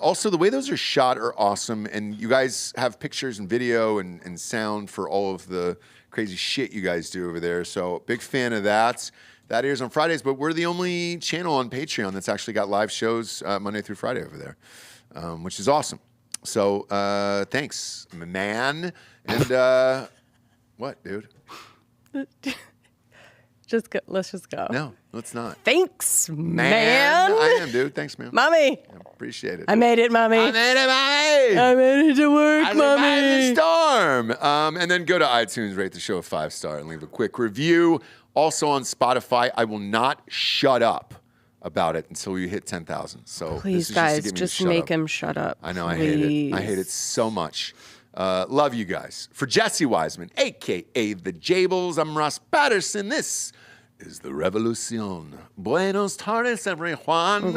Also, the way those are shot are awesome. And you guys have pictures and video and sound for all of the crazy shit you guys do over there. So big fan of that. That airs on Fridays, but we're the only channel on Patreon that's actually got live shows Monday through Friday over there. Which is awesome. So thanks, man. And what, dude? Just go. Let's just go. No, let's not. Thanks, man. I am, dude. Thanks, man. Mommy. Yeah. Appreciate it. I made it, mommy. I made it, mommy. I made it to work, I mommy. survived the storm. And then go to iTunes, rate the show a 5-star, and leave a quick review. Also on Spotify, I will not shut up about it until you hit 10,000. So Please, this is guys, just just to get me to make him shut up. I know, I hate it. I hate it so much. Love you guys. For Jesse Wiseman, a.k.a. The Jables, I'm Ross Patterson. This is The Revolucion. Buenos tardes, everyone.